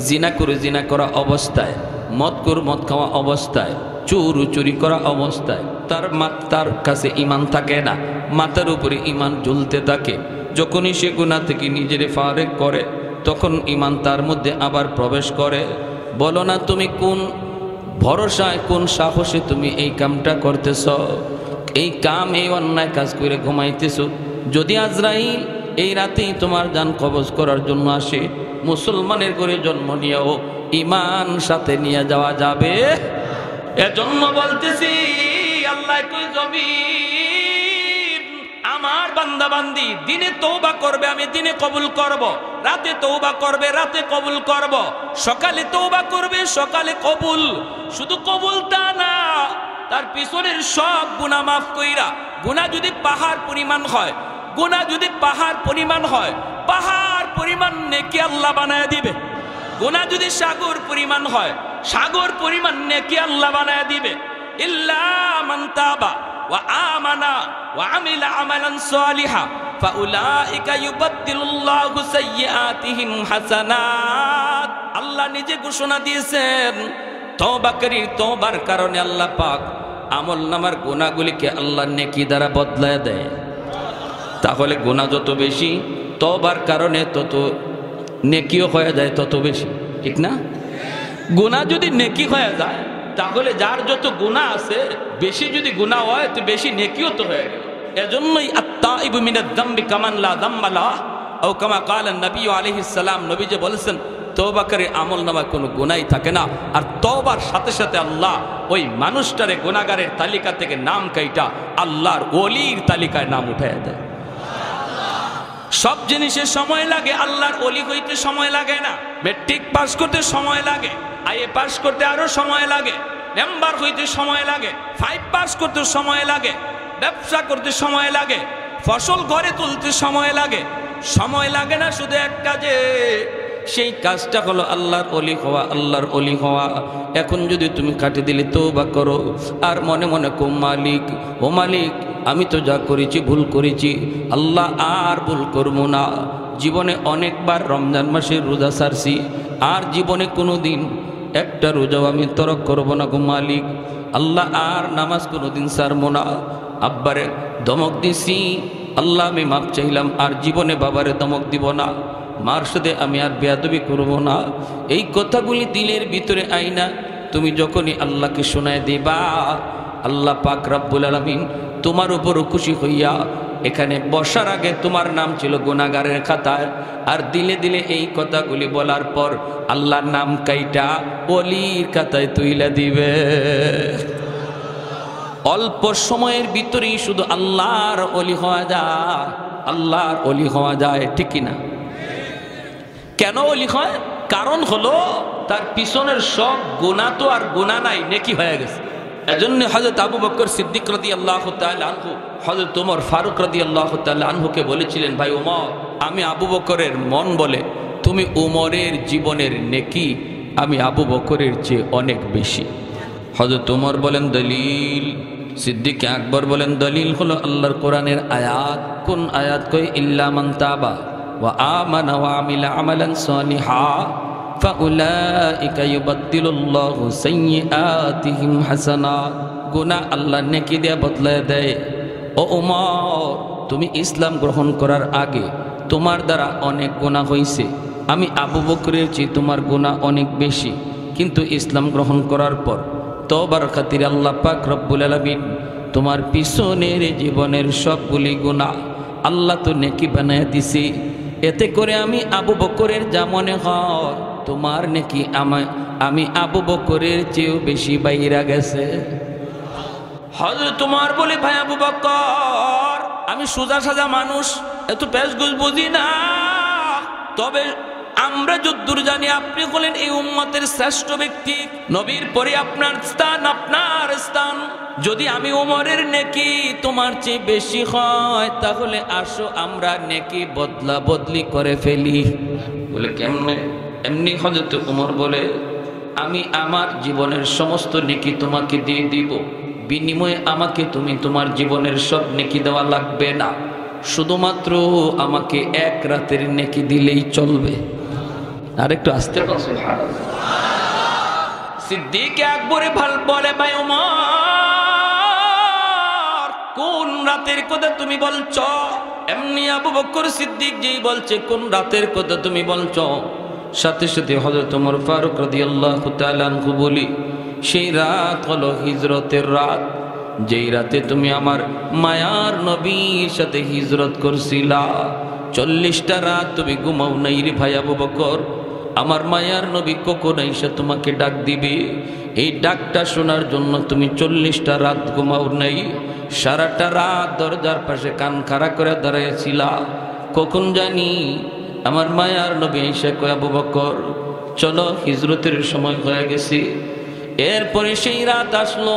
জিনা করে জিনা করা অবস্থায়, মদ খাওয়া অবস্থায়, চুরি করা অবস্থায় তার কাছে ইমান থাকে না, মাথার উপরে ইমান জ্বলতে থাকে। যখনই সে গুনাহ থেকে নিজেরে ফারেক করে তখন ইমান তার মধ্যে আবার প্রবেশ করে। বলো না তুমি কোন ভরসায় কোন সাহসে তুমি এই কামটা করতেছ, এই কাম এই অন্যায় কাজ করে ঘুমাইতেছ? যদি আজরাইল এই রাতেই তোমার জান কবজ করার জন্য আসে, মুসলমানের করে জন্ম নিয়েও ইমান সাথে নিয়ে যাওয়া যাবে? এজন্য বলতেছি আল্লাহ কই জমিন আমার বান্দা বান্দি দিনে তওবা করবে আমি দিনে কবুল করব, রাতে তওবা করবে রাতে কবুল করব, সকালে তওবা করবে সকালে কবুল। শুধু কবুল তা না, তার পিছনের সব গুনাহ মাফ কইরা, গুনাহ যদি পাহাড় পরিমাণ হয়, গুনাহ যদি পাহাড় পরিমাণ হয়, পাহাড় পরিমাণ নেকি আল্লাহ বানায় দিবে। গুনাহ যদি সাগর পরিমাণ হয়, সাগর পরিমাণ নেকি আল্লাহ বানায় দিবে। ইল্লা মান তাবা ওয়া আমানা ওয়া আমিলা আমালান সালিহা ফাউলাইকা ইউবাদদিলুল্লাহু সাইয়্যাতিহিম হাসানাত। আল্লাহ নিজে ঘোষণা দিয়েছেন তওবাকারীর তওবার কারণে আল্লাহ পাক আমলনামার গুনাহগুলিকে আল্লাহ নেকি দ্বারা বদলায় দেয়। তাহলে গুনাহ যত বেশি তওবার কারণে তত নেকিও হয়ে যায় তত বেশি, ঠিক না? গুনাহ যদি নেকি হয়ে যায় তাহলে যার যত গুনাহ আছে বেশি যদি গুনাহ হয় তো বেশি নেকিও তো হয়ে গেল। এজন্যই আত-তাইবু মিনাদ যামবি কামান লা যামবা লাহ আও কামা ক্বালা নবী আলাইহিস সালাম, নবী যে বলেছেন তওবাকারী আমলনামায় কোনো গুনাহই থাকে না। আর তওবার সাথে সাথে আল্লাহ ওই মানুষটারে গুনাহগারের তালিকা থেকে নাম কাইটা আল্লাহর ওলির তালিকায় নাম উঠায় দেয়। সব জিনিসের সময় লাগে, আল্লাহর ওলি হইতে সময় লাগে না। মেট্রিক পাস করতে সময় লাগে, আইএ পাস করতে আরো সময় লাগে, মেম্বার হইতে সময় লাগে, 5 পাস করতে সময় লাগে, ব্যবসা করতে সময় লাগে, ফসল ঘরে তুলতে সময় লাগে। সময় লাগে না শুধু এক কাজে, সেই কাজটা হলো আল্লাহর ওলি হওয়া, আল্লাহর ওলি হওয়া। এখন যদি তুমি কাটি দিলে তওবা করো আর মনে মনে কো মালিক ও মালিক আমি তো যা করেছি ভুল করেছি, আল্লাহ আর ভুল করবো না। জীবনে অনেকবার রমজান মাসের রোজা ছাড়ছি, আর জীবনে কোনো দিন একটা রোজাও আমি তরক করবো না গো মালিক। আল্লাহ আর নামাজ কোনো দিন ছাড়বো না। আব্বারে ধমক দিছি, আল্লাহ আমি মাপ চাইলাম, আর জীবনে বাবারে ধমক দিব না, মার সাথে আমি আর বেয়াদবি করব না। এই কথাগুলি দিলের ভিতরে আইনা তুমি যখনই আল্লাহকে শোনায় দিবা, আল্লাহ পাক রব্বুল আলামিন তোমার উপরও খুশি হইয়া, এখানে বসার আগে তোমার নাম ছিল গুনাহগারের খাতায়, আর দিলে দিলে এই কথাগুলি বলার পর আল্লাহর নাম কাইটা ওলির খাতায় তুইলা দিবে। অল্প সময়ের ভিতরেই শুধু আল্লাহর ওলি হওয়া যায়, আল্লাহর ওলি হওয়া যায়, ঠিক কিনা? কেন ওলি হয়? কারণ হলো তার পিছনের সব গুনাহ তো আর গুনাহ নাই, নেকি হয়ে গেছে। এজন্য হযরত আবু বকর সিদ্দিক রাদিয়াল্লাহু তাআলা আনহু হযরত ওমর ফারুক রাদিয়াল্লাহু তাআলা আনহুকে বলেছিলেন, ভাই ওমর, আমি আবু বকরের মন বলে তুমি ওমরের জীবনের নেকি আমি আবু বকরের চেয়ে অনেক বেশি। হযরত ওমর বলেন দলিল, সিদ্দিক আকবর বলেন দলিল হলো আল্লাহর কোরআনের আয়াত। কোন আয়াত? কই ইল্লা মান তাবা ওয়া আমানা ওয়া আমিলা আমালান সালিহা ফাউলাইকা ইউবাদদিলুল্লাহু সাইয়্যাতিহিম হাসানাত। গুনাহ আল্লাহ নেকি দিয়ে বদলায় দেয়। ও ওমর, তুমি ইসলাম গ্রহণ করার আগে তোমার দ্বারা অনেক গুনাহ হয়েছে, আমি আবু বকরের চেয়ে তোমার গুনাহ অনেক বেশি, কিন্তু ইসলাম গ্রহণ করার পর তওবার খাতিরে আল্লাহ পাক রব্বুল আলামিন তোমার পিছনের জীবনের সবগুলি গুনাহ আল্লাহ তো নেকি বানায় দিছি। এতে করে আমি আবু বকরের যা মনে হয় তোমার নেকি আমি আবু বকরের চেয়েও বেশি বাইরা গেছে। হযরত তোমার বলে, ভাই আবু বকর, আমি সোজা সাজা মানুষ, এত পেশগুজ বুঝি না, তবে আমরা যদ্দূর জানি আপনি হলেন এই উম্মতের শ্রেষ্ঠ ব্যক্তি, নবীর পরে আপনার স্থান। যদি আমি ওমরের নেকি তোমার চেয়ে বেশি হয়, তাহলে আসো আমরা নেকি বদলা বদলি করে ফেলি। বলে কেমনে? এমনি হযরত ওমর বলে, আমি আমার জীবনের সমস্ত নেকি তোমাকে দিয়ে দিব, বিনিময়ে আমাকে তুমি তোমার জীবনের সব নেকি দেওয়া লাগবে না, শুধুমাত্র আমাকে এক রাতের নেকি দিলেই চলবে। আর একটু আস্তে বলছে। সিদ্দিক আকবরে ভাল বলে, ভাই ওমর, কোন রাতের কথা তুমি বলছ? এমনি আবু বকর সিদ্দিক যেই বলছে কোন রাতের কথা তুমি বলছ, সাথে সাথে হযরত ওমর ফারুক রাদিয়াল্লাহু তাআলা আনহু বলি, সেই রাত হলো হিজরতের রাত, যেই রাতে তুমি আমার মায়ার নবীর সাথে হিজরত করছিলা। 40টা রাত তুমি ঘুমাও নাই রে ভাই আবু বকর। আমার মায়ার নবী কখন আইসা তোমাকে ডাক দিবে, এই ডাকটা শোনার জন্য তুমি 40টা রাত ঘুমাও নাই। সারাটা রাত দরজার পাশে কান খাড়া করে দাঁড়াইছিলা। কখন জানি আমার মায়ার নবী আইসা কয়, আবু বকর চলো, হিজরতের সময় হয়ে গেছে। এরপরে সেই রাত আসলো,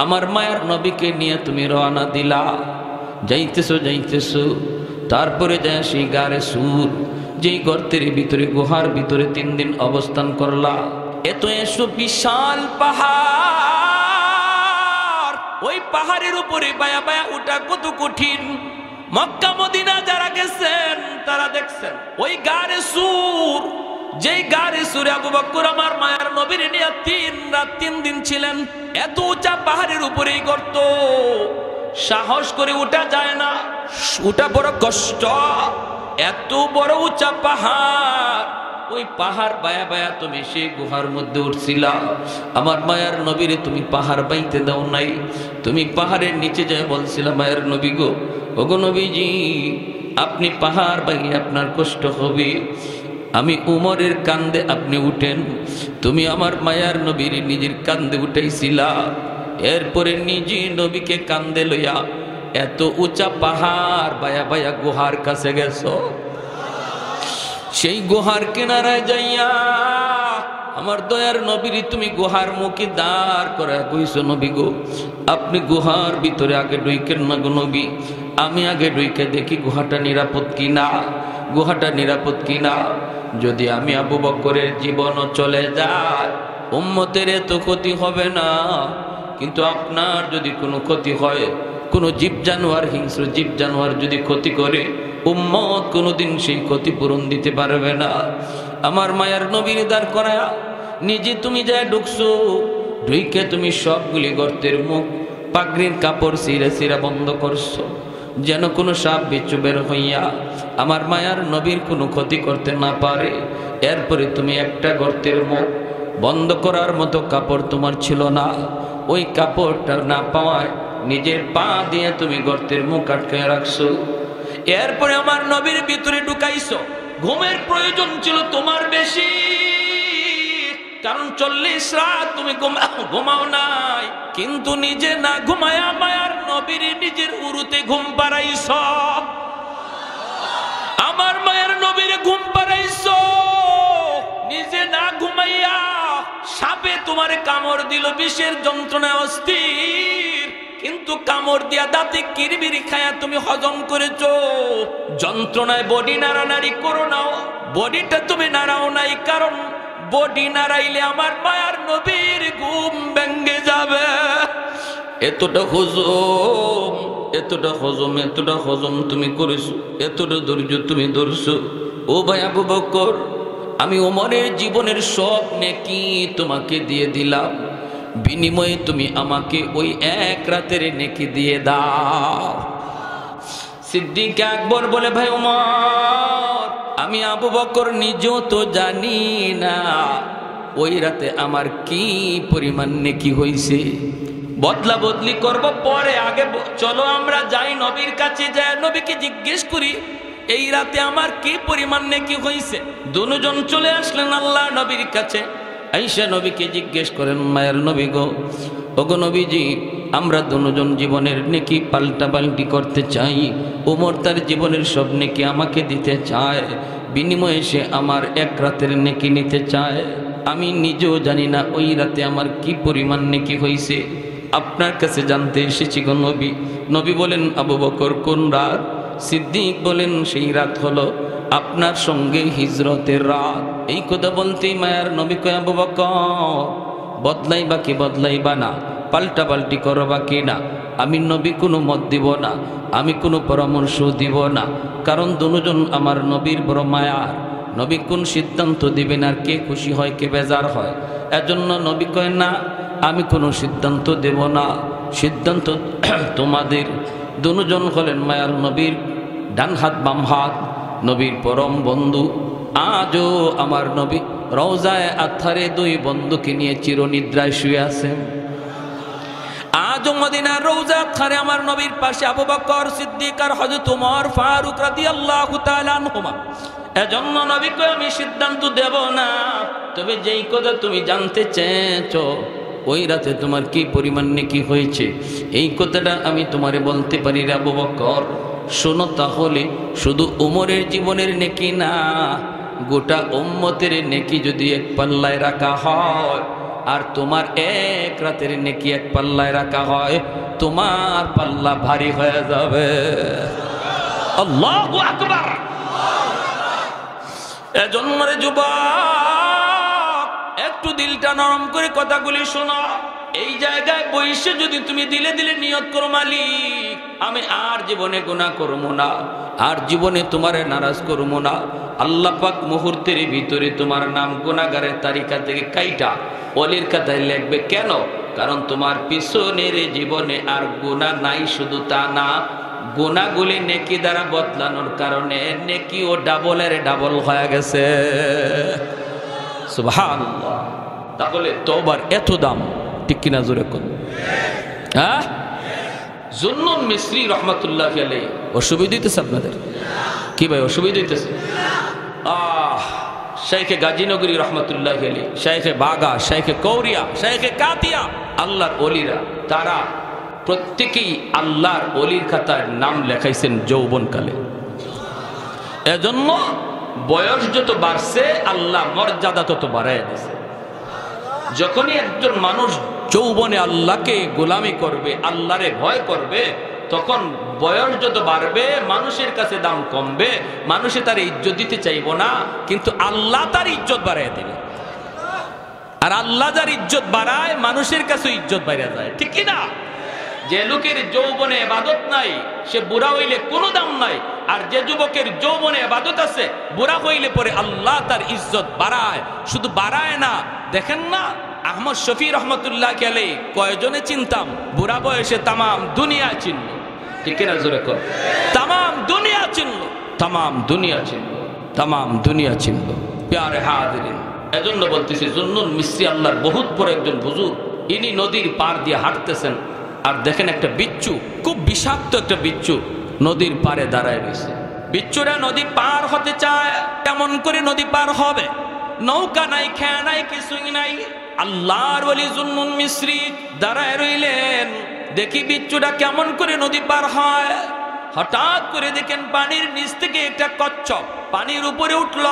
আমার মায়ার নবীকে নিয়ে তুমি রওনা দিলা, যাইতেছো। তারপরে যায় সেই গারে সুর, যেই গর্তের ভিতরে গুহার ভিতরে 3 দিন অবস্থান করলা। এসো বিশাল পাহাড়, ওই পাহাড়ের উপরে বায়া বায়া ওঠা কত কঠিন। মক্কা মদিনা যারা গেছেন তারা দেখছেন ওই গারে সুর, যেই গারে সুরে আবু বকর আমার মায়ার নবীর নিয়ে 3 রাত 3 দিন ছিলেন। এত উঁচা পাহাড়ের উপরে গর্ত, সাহস করে উঠা যায় না, উঠা বড় কষ্ট। এত বড় উঁচা পাহাড়, ওই পাহাড় বায়া বায়া তুমি সেই গুহার মধ্যে উঠছিলা। আমার মায়ার নবীরে তুমি পাহাড় বাইতে দাও নাই, তুমি পাহাড়ের নিচে যায় বলছিলা, মায়ার নবী গো, ওগো নবীজি, আপনি পাহাড় বাইলে আপনার কষ্ট হবে, আমি উমরের কান্দে আপনি উঠেন। তুমি আমার মায়ার নবীর নিজের কান্দে উঠাইছিলা, এরপরে নিজে নবীকে কান্দে লইয়া এত উঁচা পাহাড় বায়া বায়া গুহার কাছে গেছো। সেই গুহার কিনারায় যাইয়া আমার দয়ার নবীর তুমি গুহার মুখে দাঁড় করে কইছো, নবী গো, আপনি গুহার ভিতরে আগে ঢুইকেন না গো নবী, আমি আগে ঢুইকে দেখি গুহাটা নিরাপদ কিনা। যদি আমি আবু বকরের জীবনও চলে যায়, উম্মতের তো ক্ষতি হবে না, কিন্তু আপনার যদি কোনো ক্ষতি হয়, কোনো জীব জানোয়ার, হিংস্র জীব জানোয়ার যদি ক্ষতি করে, উম্মত কোনোদিন সেই ক্ষতিপূরণ দিতে পারবে না। আমার মায়ার নবীর দাঁড় করায়া নিজে তুমি যায় ঢুকছো, ঢুইকে তুমি সবগুলি গর্তের মুখ পাগড়ির কাপড় সিরা বন্ধ করছো, যেন কোনো সাপ বিচ্ছু বের হইয়া আমার মায়ার নবীর কোনো ক্ষতি করতে না পারে। এরপরে তুমি একটা গর্তের মুখ বন্ধ করার মতো কাপড় তোমার ছিল না, ওই কাপড়টা না পাওয়ায় নিজের পা দিয়ে তুমি গর্তের মুখ আটকায় রাখছো। এরপরে আমার নবীর ভিতরে ঢুকাইছো। ঘুমের প্রয়োজন ছিল তোমার বেশি, কারণ 40 রাত তুমি ঘুমাও নাই, কিন্তু নিজে না ঘুমায়া মায়ার নবীর নিজের উরুতে ঘুম পাড়াইছ। আমার মায়ের নবীর ঘুম পাড়াইছো নিজে না ঘুমাইয়া। সাপে তোমার কামড় দিল, বিষের যন্ত্রণায় অস্থির, কিন্তু কামড় দিয়া দাঁতে কিরবিরি খায়া তুমি হজম করেছো। যন্ত্রণায় বডি নাড়ানাড়ি করো নাও, বডিটা তুমি নাড়াও নাই, কারণ বডি নাড়াইলে আমার মায়ার নবীর ঘুম ভেঙে যাবে। এতটা হজম তুমি করেছো, এতটা ধৈর্য তুমি ধরছো। ও ভাই আবু বকর, আমি ওমরের জীবনের সব নেকি তোমাকে দিয়ে দিলাম, বিনিময়ে তুমি আমাকে ওই এক রাতের নেকি দিয়ে দাও। সিদ্দিক আকবর বলে, ভাই ওমর, আমি আবু বকর নিজেও তো জানি না ওই রাতে আমার কি পরিমাণ নেকি হইছে। বদলা বদলি করব পরে, আগে চলো আমরা যাই নবীর কাছে, যাই নবীকে জিজ্ঞেস করি এই রাতে আমার কি পরিমাণ নেকি হইছে। দুজন চলে আসলেন আল্লাহ নবীর কাছে। আয়েশা নবীকে জিজ্ঞেস করেন, মায়ের নবী গো, ওগো নবীজি, আমরা দুজন জীবনের নেকি পাল্টা পাল্টি করতে চাই। ওমর তার জীবনের সব নেকি আমাকে দিতে চায়, বিনিময়ে সে আমার এক রাতের নেকি নিতে চায়। আমি নিজেও জানি না ওই রাতে আমার কি পরিমাণ নেকি হইছে, আপনার কাছে জানতে এসেছি গো নবী। নবী বলেন, আবু বকর কোন রাত? সিদ্দিক বলেন, সেই রাত হলো আপনার সঙ্গে হিজরতের রাত। এই কথা বলতেই মায়ার নবী কয়, আবু বকর বদলাইবা কি বদলাইবা না, পাল্টা পাল্টি করবা কি না? আমি নবী কোনো মত দিব না, আমি কোনো পরামর্শ দিব না, কারণ দুজন আমার নবীর বড় মায়ার। নবী কোন সিদ্ধান্ত দিবেন আর কে খুশি হয় কে বেজার হয়, এজন্য নবী কয় না আমি কোনো সিদ্ধান্ত দেব না, সিদ্ধান্ত তোমাদের। দুজন হলেন মায়ার নবীর ডান হাত বাম হাত, নবীর পরম বন্ধু। আজও আমার নবী রওজায়ে আতহারে দুই বন্ধুকে নিয়ে চিরনিদ্রায় শুয়ে আছেন। আজও মদিনার রওজা আতহারে আমার নবীর পাশে আবু বকর সিদ্দিক আর হযরত ওমর ফারুক রাদিয়াল্লাহু তাআলা আনহুমা। এজন্য নবীকে আমি সিদ্ধান্ত দেব না, তবে যেই কথা তুমি জানতে চেয়েছো ওই রাতে তোমার কি পরিমাণ নেকি হয়েছে, এই কথাটা আমি তোমারে বলতে পারি রে আবু বকর। শোনো তাহলে, শুধু উমরের জীবনের নেকি না, গোটা উম্মতের নেকি যদি এক পাল্লায় রাখা হয় আর তোমার এক রাতের নেকি এক পাল্লায় রাখা হয়, তোমার পাল্লা ভারী হয়ে যাবে। আল্লাহু আকবার। এজন্য রে যুবক, একটু দিলটা নরম করে কথাগুলি শোনো। এই জায়গায় বসে যদি তুমি দিলে দিলে নিয়ত করো, মালিক আমি আর জীবনে গুনাহ করবো না, আর জীবনে তোমারে নারাজ করবো না, আল্লাহ পাক মুহূর্তের ভিতরে তোমার নাম গুনাহগারের তালিকা থেকে কাইটা ওলির খাতায় লিখবে। কেন? কারণ তোমার পিছনের জীবনে আর গুনাহ নাই। শুধু তা না, গুনাহগুলি নেকি দ্বারা বদলানোর কারণে নেকিও ডাবলের ডাবল হয়ে গেছে। সুবহানাল্লাহ। তাহলে তওবার এত দাম, ঠিক কিনা জোরে কোন? হ্যাঁ, জুন্নুন মিসরি রহমাতুল্লাহি আলাইহি। অসুবিধা হইতেছে আপনাদের? কি ভাই অসুবিধা হইতেছে? শাইখে গাজীনগরী রহমাতুল্লাহি আলাইহি, শাইখে বাগা, শাইখে কৌরিয়া, শাইখে কাতিয়া, আল্লাহর ওলিরা তারা প্রত্যেকেই আল্লাহর ওলির খাতায় নাম লেখাইছেন যৌবনকালে। এজন্য বয়স যত বাড়ছে আল্লাহ মর্যাদা তত বাড়ায় দিয়েছে। যখনই একজন মানুষ যৌবনে আল্লাহকে গোলামি করবে, আল্লাহরে ভয় করবে, তখন বয়স যত বাড়বে মানুষের কাছে দাম কমবে, মানুষে তার ইজ্জত দিতে চাইব না, কিন্তু আল্লাহ তার ইজ্জত বাড়ায় দেবে। আর আল্লাহ যার ইজ্জত বাড়ায় মানুষের কাছে ইজ্জত বাড়া যায়, ঠিক কি না? যে লোকের যৌবনে ইবাদত নাই সে বুড়া হইলে কোনো দাম নাই, আর যে যুবকের যৌবনে ইবাদত আছে বুড়া হইলে পরে আল্লাহ তার ইজ্জত বাড়ায়। শুধু বাড়ায় না, দেখেন না আহমদ শফি রহমতুল্লাহি আলাইহি কয়জনে চিনতাম, বুড়া বয়সে তামাম দুনিয়া চিনল, ঠিক না জোরে কর? তামাম দুনিয়া চিনল, তামাম দুনিয়া চিনল, তামাম দুনিয়া চিনল। প্যারে হাজিরিন, এজন্য বলতেছি জুন্নুন মিসরি আল্লাহর বহুত বড় একজন বুজুর্গ। ইনি নদীর পার দিয়ে হাঁটতেছেন, আর দেখেন একটা বিচ্ছু, খুব বিষাক্ত একটা বিচ্ছু নদীর পারে দাঁড়ায় রয়েছে। বিচ্ছুরা নদী পার হতে চায়, কেমন করে নদী পার হবে? নৌকা নাই, খেয়া নাই, কিছুই নাই। আল্লাহর ওলি জুন্নুন মিসরি দাঁড়ায় রইলেন, দেখি বিচ্ছুটা কেমন করে নদী পার হয়। হঠাৎ করে দেখেন পানির নিচ থেকে একটা কচ্ছপ পানির উপরে উঠল,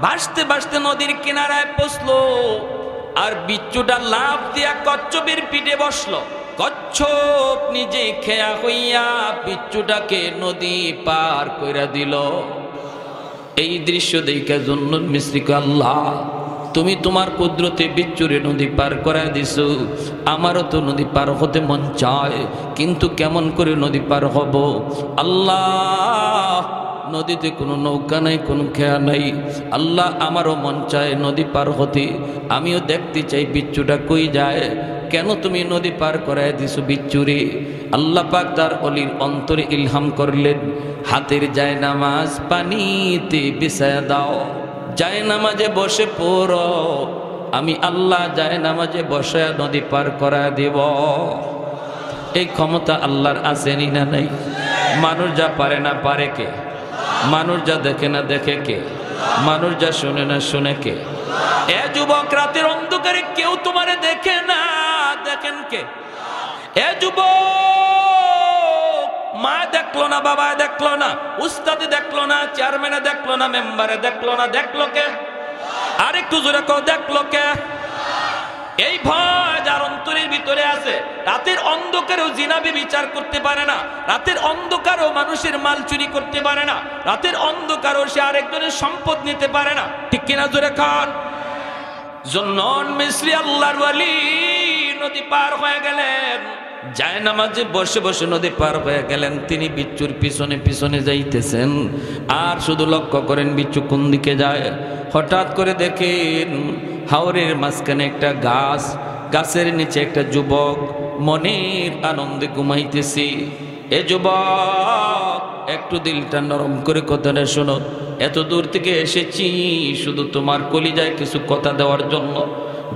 ভাসতে ভাসতে নদীর কিনারায় পৌঁছলো, আর বিচ্ছুটা লাফ দিয়া কচ্ছপের পিঠে বসলো। কচ্ছপ নিজে খেয়া হইয়া বিচ্ছুটাকে নদী পার কইরা দিল। এই দৃশ্য দেখে জুন্নুন মিসরি কয়, আল্লাহ তুমি তোমার কুদরতে বিচ্ছুরে নদী পার করা দিছো, আমারও তো নদী পার হতে মন চায়, কিন্তু কেমন করে নদী পার হব? আল্লাহ নদীতে কোনো নৌকা নাই, কোনো খেয়া নাই। আল্লাহ আমারও মন চায় নদী পার হতে, আমিও দেখতে চাই বিচ্ছুটা কই যায়। কেন তুমি নদী পার করায় দিছো বিচ্ছুরে? আল্লাহ পাক তার অলির অন্তরে ইলহাম করলেন, হাতের জায়নামাজ পানিতে বিছায়া দাও, জায়নামাজে বসে পড়ো, আমি আল্লাহ জায়নামাজে বসে নদী পার করায় দেব। এই ক্ষমতা আল্লাহর আছেনি না নাই? মানুষ যা পারে না পারে কে? মানুষ যা দেখে না দেখে কে? মানুষ যা শুনে না শুনে কে? এ যুবক, রাতের অন্ধকারে কেউ তোমারে দেখে না, দেখেন কে? এ যুবক, মা দেখলো না, বাবা দেখলো না, উস্তাদে দেখলো না, চেয়ারম্যানে দেখলো না, মেম্বারে দেখলো না, দেখলো কে? আর একটু জোরে কও, দেখলো কে? এই ভয় যার অন্তরের ভিতরে আছে, রাতের অন্ধকারেও জিনাবি বিচার করতে পারে না, রাতের অন্ধকারেও মানুষের মাল চুরি করতে পারে না, রাতের অন্ধকারেও সে আরেকজনের সম্পদ নিতে পারে না। ঠিক কিনা? জোরে খান। জুন্নুন মিসরি আল্লাহর ওয়ালি নদী পার হয়ে গেলেন, জায়নামাজে বসে বসে নদী পার হয়ে গেলেন। তিনি বিচ্ছুর পিছনে পিছনে যাইতেছেন, আর শুধু লক্ষ্য করেন বিচ্ছু কোন দিকে যায়। হঠাৎ করে দেখেন হাওরের মাঝখানে একটা গাছ, গাছের নিচে একটা যুবক মনের আনন্দে ঘুমাইতেছে। এ যুবক, একটু দিলটা নরম করে কথাটা শোনো। এত দূর থেকে এসেছি শুধু তোমার কলিজায় কিছু কথা দেওয়ার জন্য।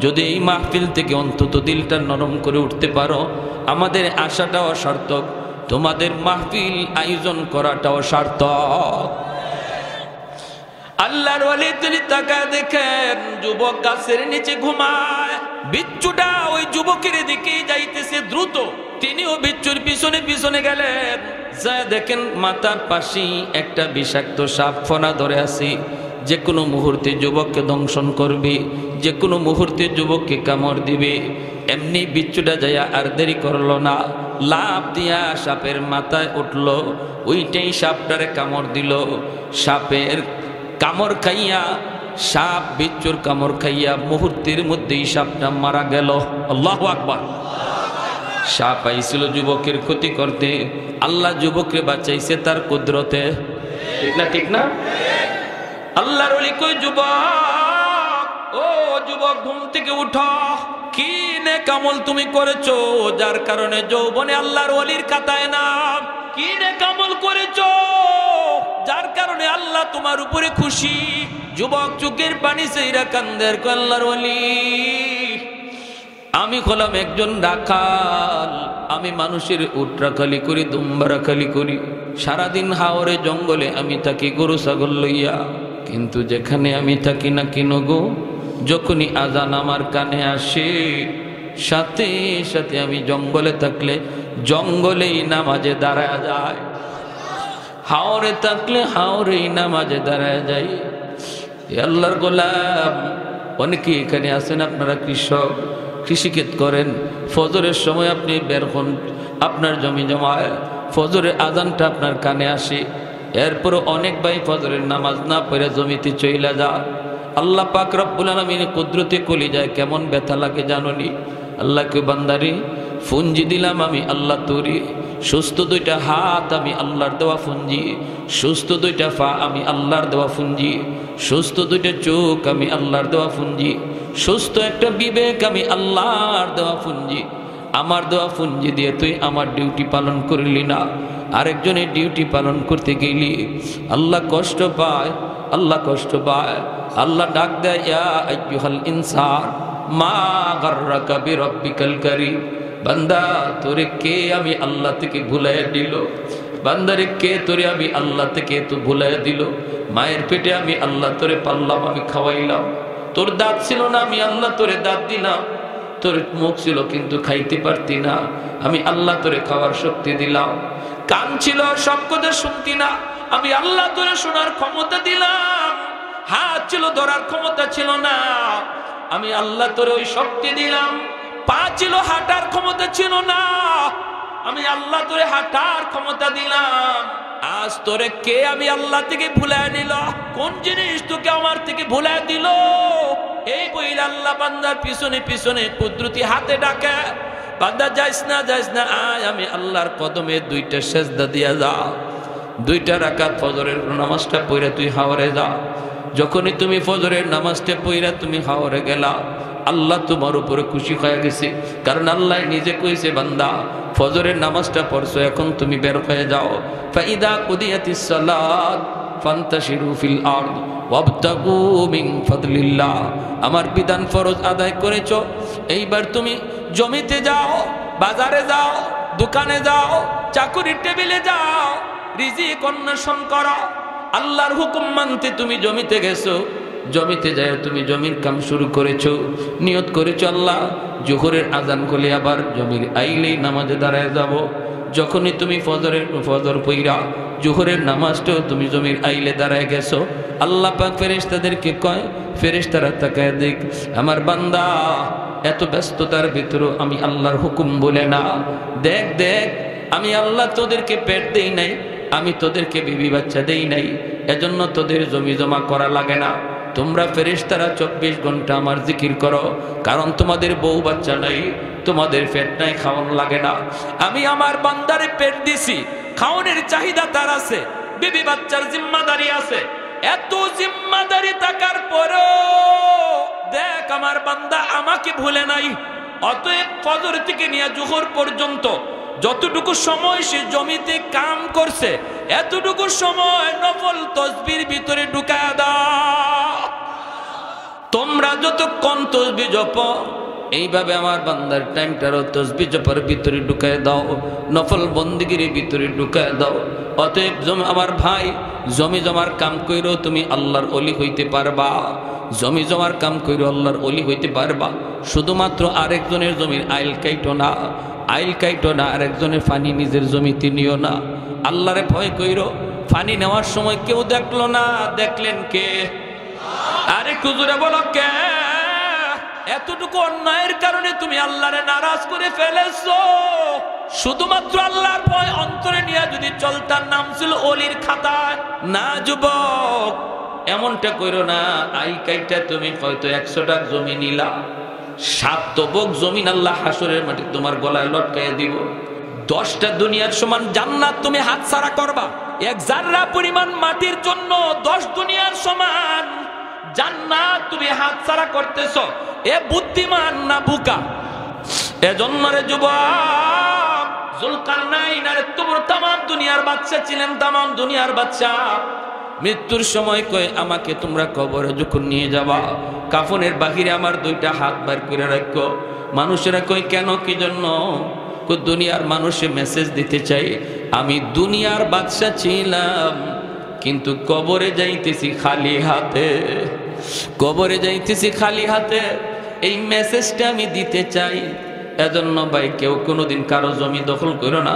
যদি এই মাহফিল থেকে অন্তত দিলটা নরম করে উঠতে পারো, আমাদের আশাটাও সার্থক, তোমাদের মাহফিল আয়োজন করাটাও সার্থক। আল্লাহর ওয়ালি তিনি তাকায় দেখেন যুবক গাছের নিচে ঘুমায়, বিচ্ছুটা ওই যুবকের দিকে যাইতেছে দ্রুত। তিনিও বিচ্ছুর পিছনে পিছনে গেলেন, যা দেখেন মাথার পাশে একটা বিষাক্ত সাপ ফনা ধরে আছে, যে কোনো মুহূর্তে যুবককে দংশন করবে, যে কোনো মুহূর্তে যুবককে কামড় দিবে। এমনি বিচ্ছুটা যাইয়া আর দেরি করলো না, লাফ দিয়া সাপের মাথায় উঠল, ওইটাই সাপটারে কামড় দিল। সাপের কামড় খাইয়া, সাপ বিচ্ছুর কামড় খাইয়া মুহূর্তের মধ্যেই সাপটা মারা গেল। আল্লাহু আকবার। সাপ আইছিল যুবকের ক্ষতি করতে, আল্লাহ যুবককে বাঁচাইছে তার কুদরতে। ঠিক না? ঠিক না? আল্লাহর ওলি কই, যুবক, ও যুবক, ঘুম থেকে উঠো। কি নেক আমল তুমি করেছো যার কারণে যৌবনে আল্লাহর ওলির খাতায় নাম? কি নেক আমল করেছো যার কারণে আল্লাহ তোমার উপরে খুশি? যুবক চোখের পানি চাইরা কান্দের, আল্লাহর ওলি, আমি হলাম একজন রাখাল, আমি মানুষের উট রাখালি করি, দুম্বা রাখালি করি, সারাদিন হাওরে জঙ্গলে আমি থাকি গরু ছাগল লইয়া। কিন্তু যেখানে আমি থাকি না কেন গো, যখনই আজান আমার কানে আসে, সাথে সাথে আমি জঙ্গলে থাকলে জঙ্গলেই নামাজে দাঁড়ায় যায়, হাওরে থাকলে হাওরেই নামাজে দাঁড়ায় যাই। আল্লাহর গোলাম, অনেকে এখানে আছেন, আপনারা কৃষক, কৃষিক্ষেত করেন, ফজরের সময় আপনি বের হন, আপনার জমি জমায়, ফজরের আজানটা আপনার কানে আসে, এরপরও অনেক ভাই ফজরের নামাজ না পড়ে জমিতে চইলা যা। আল্লাহ পাক রব্বুল আলামিন কুদরতে কলি যায় কেমন ব্যথা লাগে জানোনি? আল্লাহকে, বান্দারি ফুঞ্জি দিলাম আমি আল্লাহ তোরে, সুস্থ দুইটা হাত আমি আল্লাহর দেওয়া ফুঞ্জি, সুস্থ দুইটা পা আমি আল্লাহর দেওয়া ফুঞ্জি, সুস্থ দুইটা চোখ আমি আল্লাহর দেওয়া ফুঞ্জি, সুস্থ একটা বিবেক আমি আল্লাহর দেওয়া ফুঞ্জি। আমার দেওয়া ফুঞ্জি দিয়ে তুই আমার ডিউটি পালন করলি না, আরেকজনের ডিউটি পালন করতে গেলি। আল্লাহ কষ্ট পায়, আল্লাহ কষ্ট পায়। আল্লাহ ডাক দেয়, ইয়া আইয়ুহাল ইনসান মা গাররাকা বিরাব্বিকাল কারীম। বান্দা, তোরে কে আমি আল্লাহ থেকে ভুলাইয়া দিল? বান্দারে, কে তোরে আমি আল্লাহ থেকে তো ভুলাইয়া দিল? মায়ের পেটে আমি আল্লাহ তোরে পাললাম, আমি খাওয়াইলাম, তোর দাঁত ছিল না, আমি আল্লাহ তোরে দাঁত দিলাম, তোর মুখ ছিল কিন্তু খাইতে পারতি না, আমি আল্লাহ তোরে খাওয়ার শক্তি দিলাম, কান ছিল সব কথা শুনতি না, আমি আল্লাহ তোরে শোনার ক্ষমতা দিলাম, হাত ছিল ধরার ক্ষমতা ছিল না, আমি আল্লাহ তোরে ওই শক্তি দিলাম, পা ছিল হাঁটার ক্ষমতা ছিল না, আমি আল্লাহ তোরে হাঁটার ক্ষমতা দিলাম। আজ তোরে কে আমি আল্লাহ থেকে ভুলায় নিল? কোন জিনিস তোকে আমার থেকে ভুলায় দিল? এই বইল আল্লাহ বান্দার পিছনে পিছনে কুদরতি হাতে ডাকে, বান্দা যাইস না, যাইস না, আয় আমি আল্লাহর কদমে দুইটা সেজদা দিয়া যা। 2টা রাকাত ফজরের নামাজটা পড়ে তুই হাওরে যা। যখনই তুমি ফজরের নামাজটা পড়ে তুমি হাওরে গেলা, আল্লাহ তোমার উপরে খুশি হয়ে গেছে। কারণ আল্লাহ নিজে কইছে, বান্দা ফজরের নামাজটা পড়ছো, এখন তুমি বের হয়ে যাও। ফাইদা কুদিয়াতিস সালাত ফান্তাশিরু ফিল আরদ ওয়াবতাগু মিন ফাদলিল্লাহ। আমার বিধান ফরজ আদায় করেছো, এইবার তুমি জমিতে যাও, বাজারে যাও, দোকানে যাও, চাকুরির টেবিলে যাও, রিজিক অন্বেষণ করো। আল্লাহর হুকুম মানতে তুমি জমিতে গেছো, জমিতে যায় তুমি জমির কাম শুরু করেছো, নিয়ত করেছো আল্লাহ জোহরের আজান করলে আবার জমির আইলেই নামাজে দাঁড়ায় যাব। যখনই তুমি ফজর পইরা জোহরের নামাজটাও তুমি জমির আইলে দাঁড়ায় গেছো, আল্লাহ পাক ফেরেশতাদেরকে কয়, ফেরেশতারা তাকায় দেখ আমার বান্দা এত ব্যস্ততার ভিতরে আমি আল্লাহর হুকুম বলে না, দেখ দেখ আমি আল্লাহ তোদেরকে পেট দেই নাই, আমি তোদেরকে বিবি বাচ্চা দেই নাই, এজন্য তোদের জমি জমা করা লাগে না। তোমরা ফেরেশতারা 24 ঘন্টা আমার জিকির করো, কারণ তোমাদের বউ বাচ্চা নাই, তোমাদের পেট নাই, খাওয়ান লাগে না। আমি আমার বান্দারে পেট দিছি, খাওয়ানোর চাহিদা তার আছে, বিবি বাচ্চার জিম্মাদারি আছে। এত জিম্মাদারি থাকার পরেও দেখ আমার বান্দা আমাকে ভুলে নাই। অতএব ফজর থেকে নিয়ে জোহর পর্যন্ত যতটুকু সময় সে জমিতে কাম করছে, এতটুকু সময় নফল তসবির ভিতরে ঢুকায় দাও। তোমরা যতক্ষণ তসবি জপ, এইভাবে আমার বান্দার টাইমটারও তসবি জপার ভিতরে ঢুকায় দাও, নফল বন্দিগির ভিতরে ঢুকায় দাও। অতএব আমার ভাই, জমি জমার কাম কইরো তুমি আল্লাহর ওলি হইতে পারবা, জমি জমার কাম কইরো আল্লাহর ওলি হইতে পারবা। শুধুমাত্র আরেকজনের জমির আইল কাইটো না, আইল কাইটো না, আরেকজনের ফানি নিজের জমিতে নিও না। আল্লাহরে ভয় কইরো। ফানি নেওয়ার সময় কেউ দেখলো না, দেখলেন কে? আরে কুজুরে বলো কে? এতটুকু অন্যায়ের কারণে তুমি আল্লাহরে নারাজ করে ফেলেছো। শুধুমাত্র আল্লাহর ভয় অন্তরে নিয়ে যদি চলতার, নাম ছিল অলির খাতায়। না যুবক, এমনটা কইরো না। আই কাইটা তুমি হয়তো 100টা জমি নিলা, 7 তবক জমিন আল্লাহ হাসরের মাটি তোমার গলায় লটকাইয়া দিব। 10টা দুনিয়ার সমান জান্নাত তুমি হাতছাড়া করবা। 1 জাররা পরিমাণ মাটির জন্য 10 দুনিয়ার সমান জান্নাত তুমি হাতছাড়া করতেছো। এ বুদ্ধিমান না বুকা? এজন্য রে যুবক, জুলকারনাইন আরে তোমরা তামাম দুনিয়ার বাদশা ছিলেন, তামাম দুনিয়ার বাদশা। মৃত্যুর সময় কয় আমাকে তোমরা কবরে যখন নিয়ে যাবা, কাফনের বাহিরে আমার 2টা হাত বার করে রাখো। মানুষেরা কয় কেন, কি জন্য? দুনিয়ার মানুষে মেসেজ দিতে চাই, আমি দুনিয়ার বাদশা ছিলাম কিন্তু কবরে যাইতেছি খালি হাতে, কবরে যাইতেছি খালি হাতে। এই মেসেজটা আমি দিতে চাই। এজন্য ভাই কেউ কোনোদিন কারো জমি দখল করো না।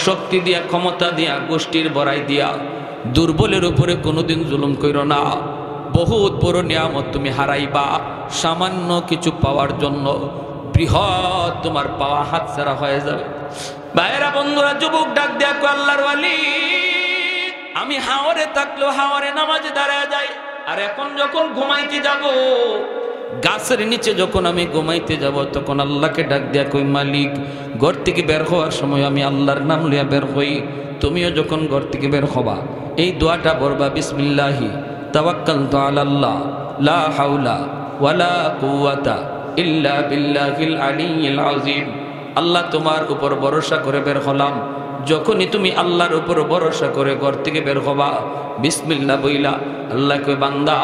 শক্তি দিয়া, ক্ষমতা দিয়া, গোষ্ঠীর বড়াই দিয়া দুর্বলের উপরে কোনোদিন জুলুম করো না। বহুত বড় নিয়ামত তুমি হারাইবা সামান্য কিছু পাওয়ার জন্য। বৃহৎ তোমার পাওয়া হাতছাড়া হয়ে যাবে। ভাইয়েরা, বন্ধুরা, যুবক ডাক দেয়া কো আল্লাহর ওয়ালি, আমি হাওরে থাকলেও হাওরে নামাজে দাঁড়ায় যাই। আর এখন যখন ঘুমাইতে যাব, গাছের নিচে যখন আমি ঘুমাইতে যাব, তখন আল্লাহকে ডাক দেয়া কই মালিক, ঘর থেকে বের হওয়ার সময় আমি আল্লাহর নাম লিয়া বের হই। তুমিও যখন ঘর থেকে বের হবা এই দোয়াটা পড়বা, বিসমিল্লাহি তাওয়াক্কালতু আলাল্লাহ লা হাওলা ওয়ালা কুওয়াতা ইল্লা বিল্লাহিল আলিয়্যিল আযীম। আল্লাহ তোমার উপর ভরসা করে বের হলাম। যখনই তুমি আল্লাহর উপর ভরসা করে ঘর থেকে বের হবা, বিসমিল্লাহ বইলা আল্লাহ কই বান্দা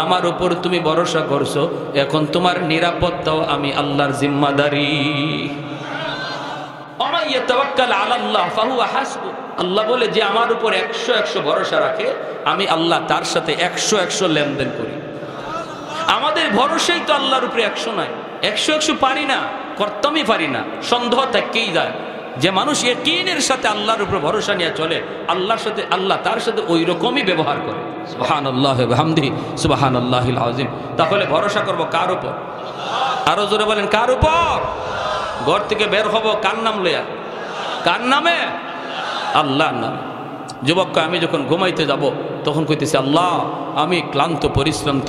আমার উপর তুমি ভরসা করছো, এখন তোমার নিরাপত্তাও আমি আল্লাহর জিম্মাদারি। ওয়া ইয়াতাওয়াক্কাল আলাল্লাহ ফাহুয়া হাসবু। আল্লাহ বলে যে আমার উপর 100 ভরসা রাখে, আমি আল্লাহ তার সাথে 100 লেনদেন করি। আমাদের ভরসাই তো আল্লাহর উপরে 100 নাই। 100 পারি না, করতামই পারি না, সন্দেহ থাকতেই যায়। যে মানুষ ইয়াকিনের সাথে আল্লাহর উপর ভরসা নিয়ে চলে, আল্লাহর সাথে আল্লাহ তার সাথে ওই রকমই ব্যবহার করে। সুবহানাল্লাহি ওয়া বিহামদিহি সুবহানাল্লাহিল আযীম। তাহলে ভরসা করব কার উপর? আরো জোরে বলেন, কার উপর? ঘর থেকে বের হব কার নাম লইয়া? কার নামে? আল্লাহর নামে। যুবক, আমি যখন ঘুমাইতে যাব তখন কইতেছি আল্লাহ আমি ক্লান্ত পরিশ্রান্ত,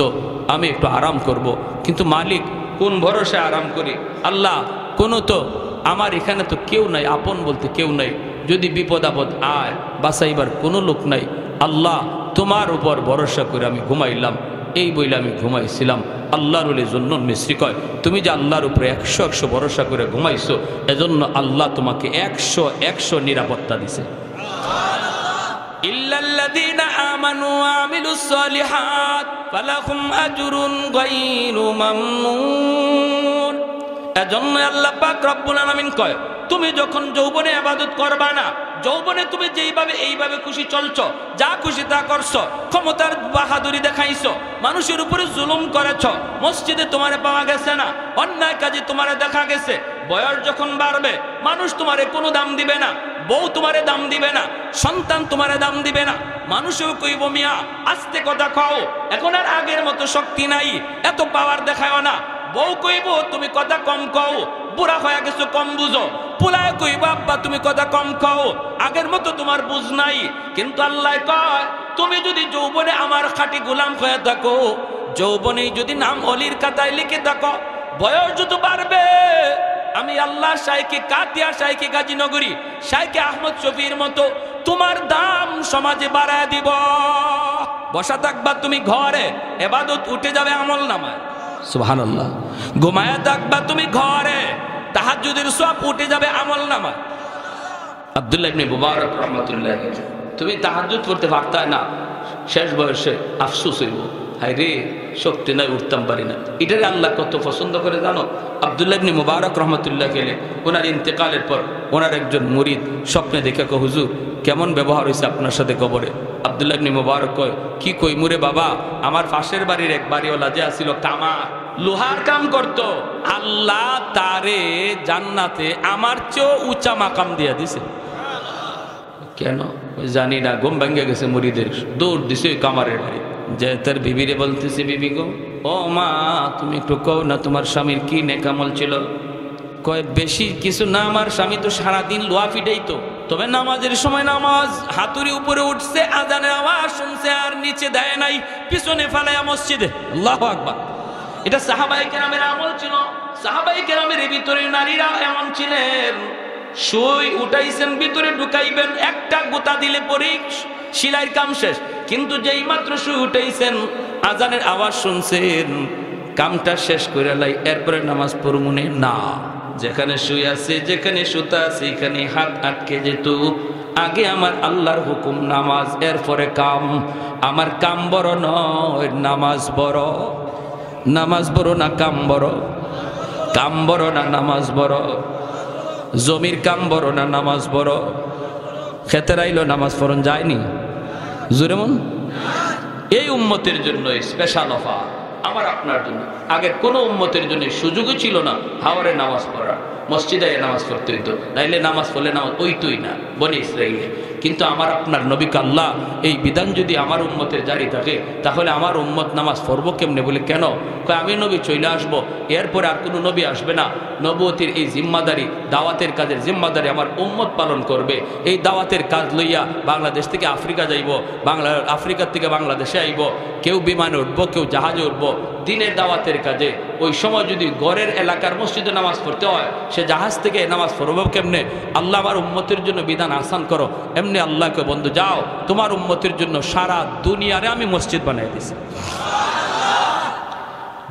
আমি একটু আরাম করব। কিন্তু মালিক কোন ভরসায় আরাম করি? আল্লাহ কোনো তো আমার এখানে তো কেউ নাই, আপন বলতে কেউ নাই। যদি বিপদ আপদ আয় বাঁচাইবার কোনো লোক নাই, আল্লাহ তোমার উপর ভরসা করে আমি ঘুমাইলাম, এই বইলে আমি ঘুমাইছিলাম। আল্লাহর ওলি জুন্নুন মিসরি কয়, তুমি যে আল্লাহর উপরে 100 ভরসা করে ঘুমাইছো, এজন্য আল্লাহ তোমাকে 100 নিরাপত্তা দিছে। ইল্লাল্লাযীনা আমানু ওয়া আমিলুস সালিহাত ফালাহুম আজরুন গায়রু মামনুন। এজন্য আল্লাহ পাক রব্বুল আলামিন কয়, তুমি যখন যৌবনে ইবাদত করবা না, যৌবনে তুমি যেইভাবে এইভাবে খুশি চলছো, যা খুশি তা করছো, ক্ষমতার বাহাদুরি দেখাইছো, মানুষের উপরে জুলুম করেছো, মসজিদে তোমারে পাওয়া গেছে না, অন্যায় কাজে তোমারে দেখা গেছে, বয়স যখন বাড়বে মানুষ তোমারে কোনো দাম দিবে না, বউ তোমারে দাম দিবে না, সন্তান তোমারে দাম দিবে না, মানুষও কইব মিয়া আস্তে কথা কও, এখন আর আগের মতো শক্তি নাই, এত পাওয়ার দেখাও না। বউ কইব তুমি কথা কম কও, বুড়া হয়ে গেছো কম বুঝো। পোলায় কইব আব্বা তুমি কথা কম কও, আগের মতো তোমার বুঝ নাই। কিন্তু আল্লাহ কয়, তুমি যদি যৌবনে আমার খাঁটি গোলাম হয়ে থাকো, যৌবনে যদি নাম অলির খাতায় লিখে থাকো, বয়স যত বাড়বে আমি আল্লাহ শাইখে কাতিয়া, শাইখে গাজীনগরী, শাইখে আহমদ শফির মতো তোমার দাম সমাজে বাড়ায় দিব। বসা থাকবা তুমি ঘরে, ইবাদত উঠে যাবে আমল নামায়। সুবহানাল্লাহ। ঘুমায়া থাকবা তুমি ঘরে, তাহাজ্জুদের সওয়াব উঠে যাবে আমল নামায়। আব্দুল্লাহ ইবনে মুবারক রাহমাতুল্লাহ, তুমি তাহাজ্জুদ পড়তে পারতা না, শেষ বয়সে আফসোস হইব, হায় রে শক্তি নাই, উঠতাম পারি না। এটারে আল্লাহ কত পছন্দ করে জানো? আব্দুল্লাহ ইবনে মুবারক রাহমাতুল্লাহ গেলে ওনার ইন্তেকালের পর ওনার একজন মুরিদ স্বপ্নে দেখে কয়, হুজুর কেমন ব্যবহার হয়েছে আপনার সাথে কবরে? আব্দুল্লাহ ইবনে মুবারক কয়, কি কই মুরে বাবা, আমার পাশের বাড়ির এক বাড়িওয়ালা যে আসিল কামার, লোহার কাম করত, আল্লাহ তারে জান্নাতে আমার চেয়েও উঁচা মাকাম দিয়া দিছে। কেন জানি না, ঘুম ভেঙে গেছে মুরিদের, দৌড় দিছে ওই কামারের বাড়ি, যে তার বিবিরে বলতেছে, বিবি গো, ও মা তুমি একটু কও না তোমার স্বামীর কি নেকামল ছিল? কয় বেশি কিছু না, আমার স্বামী তো সারাদিন লোহা ফিটাইতো, তবে নামাজের সময় নামাজ হাতুড়ি উপরে উঠছে, আজানের আওয়াজ শুনছে আর নিচে দেয় নাই, পিছনে ফেলায়া মসজিদে। আল্লাহু আকবার। এটা সাহাবায়ে কেরামের আমল ছিল। সাহাবায়ে কেরামের ভিতরে নারীরা এমন ছিলেন, সুই উঠাইছেন ভিতরে ঢুকাইবেন, একটা গোতা দিলে পরে সিলাইয়ের কাম শেষ। কিন্তু যেই মাত্র সুই উঠাইছেন, আজানের আওয়াজ শুনছেন, কামটা শেষ করে লাই, এরপরে নামাজ পড়মুনে না। যেখানে শুই আছে, যেখানে সুতা আছে, এখানে হাত আটকে যেত। আগে আমার আল্লাহর হুকুম নামাজ, এরপরে কাম। আমার কাম বড় নয়, নামাজ বড়। নামাজ বড় না কাম বড়? কাম বড় না নামাজ বড়? জমির কাম বড় না নামাজ বড়? খেতে রাইলো নামাজ পড়ন যায়নি জোরে মন। এই উম্মতের জন্য স্পেশাল অফার আমার আপনার জন্য। আগের কোন উম্মতের জন্য সুযোগই ছিল না হাওরে নামাজ পড়ার, মসজিদে নামাজ পড়তে হইতো, নাইলে নামাজ পড়লে নামাজ হইতোই না বনি ইসরাইলে। কিন্তু আমার আপনার নবীকে আল্লাহ এই বিধান যদি আমার উম্মতের জারি থাকে, তাহলে আমার উম্মত নামাজ পড়বো কেমনে? বলে কেন? আমি নবী চলে আসবো, এরপরে আর কোনো নবী আসবে না। নবুয়তির এই জিম্মাদারি, দাওয়াতের কাজের জিম্মাদারি আমার উম্মত পালন করবে। এই দাওয়াতের কাজ লইয়া বাংলাদেশ থেকে আফ্রিকা যাইব, আফ্রিকার থেকে বাংলাদেশে আইব, কেউ বিমানে উঠবো, কেউ জাহাজে উঠবো দিনের দাওয়াতের কাজে। ওই সময় যদি গড়ের এলাকার মসজিদে নামাজ পড়তে হয়, সে জাহাজ থেকে নামাজ পড়বো কেমনে? আল্লাহ আমার উম্মতের জন্য বিধান আসান করো। এমনি আল্লাহকে বন্ধু যাও, তোমার উম্মতের জন্য সারা দুনিয়ারে আমি মসজিদ বানাই দিছি।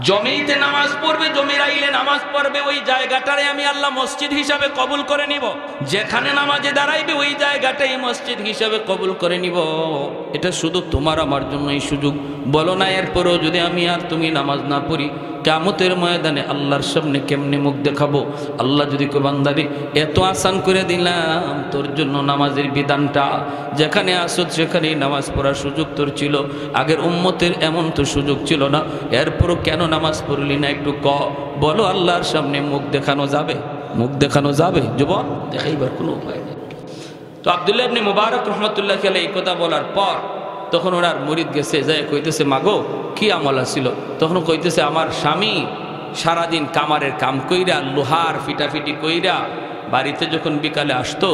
জমিতে নামাজ পড়বে, জমির আইলে নামাজ পড়বে, ওই জায়গাটারে আমি আল্লাহ মসজিদ হিসাবে কবুল করে নিব। যেখানে নামাজে দাঁড়াইবে ওই জায়গাটাই মসজিদ হিসাবে কবুল করে নিব। এটা শুধু তোমার আমার জন্য এই সুযোগ। বলো না এরপরেও যদি আমি আর তুমি নামাজ না পড়ি, কিয়ামতের ময়দানে আল্লাহর সামনে কেমনে মুখ দেখাবো? আল্লাহ যদি কো বান্দারে এত আসান করে দিলাম তোর জন্য নামাজের বিধানটা, যেখানে আসো সেখানেই নামাজ পড়ার সুযোগ তোর ছিল, আগের উম্মতের এমন তো সুযোগ ছিল না, এরপরও কেন নামাজ পড়লি না? একটু বলো। আল্লাহর সামনে মুখ দেখানো যাবে? মুখ দেখানো যাবে? যুবক দেখাইবার কোনো উপায় নেই। তো আব্দুল্লাহ ইবনে মুবারক রাহমাতুল্লাহ আলাইহি এই কথা বলার পর তখন ওনার মুরিদ গেছে, যায় কইতেছে, মাগো কি আমল ছিল? তখন কইতেছে, আমার স্বামী সারাদিন কামারের কাম কইরা, লোহার ফিটাফিটি কইরা বাড়িতে যখন বিকালে আসতো,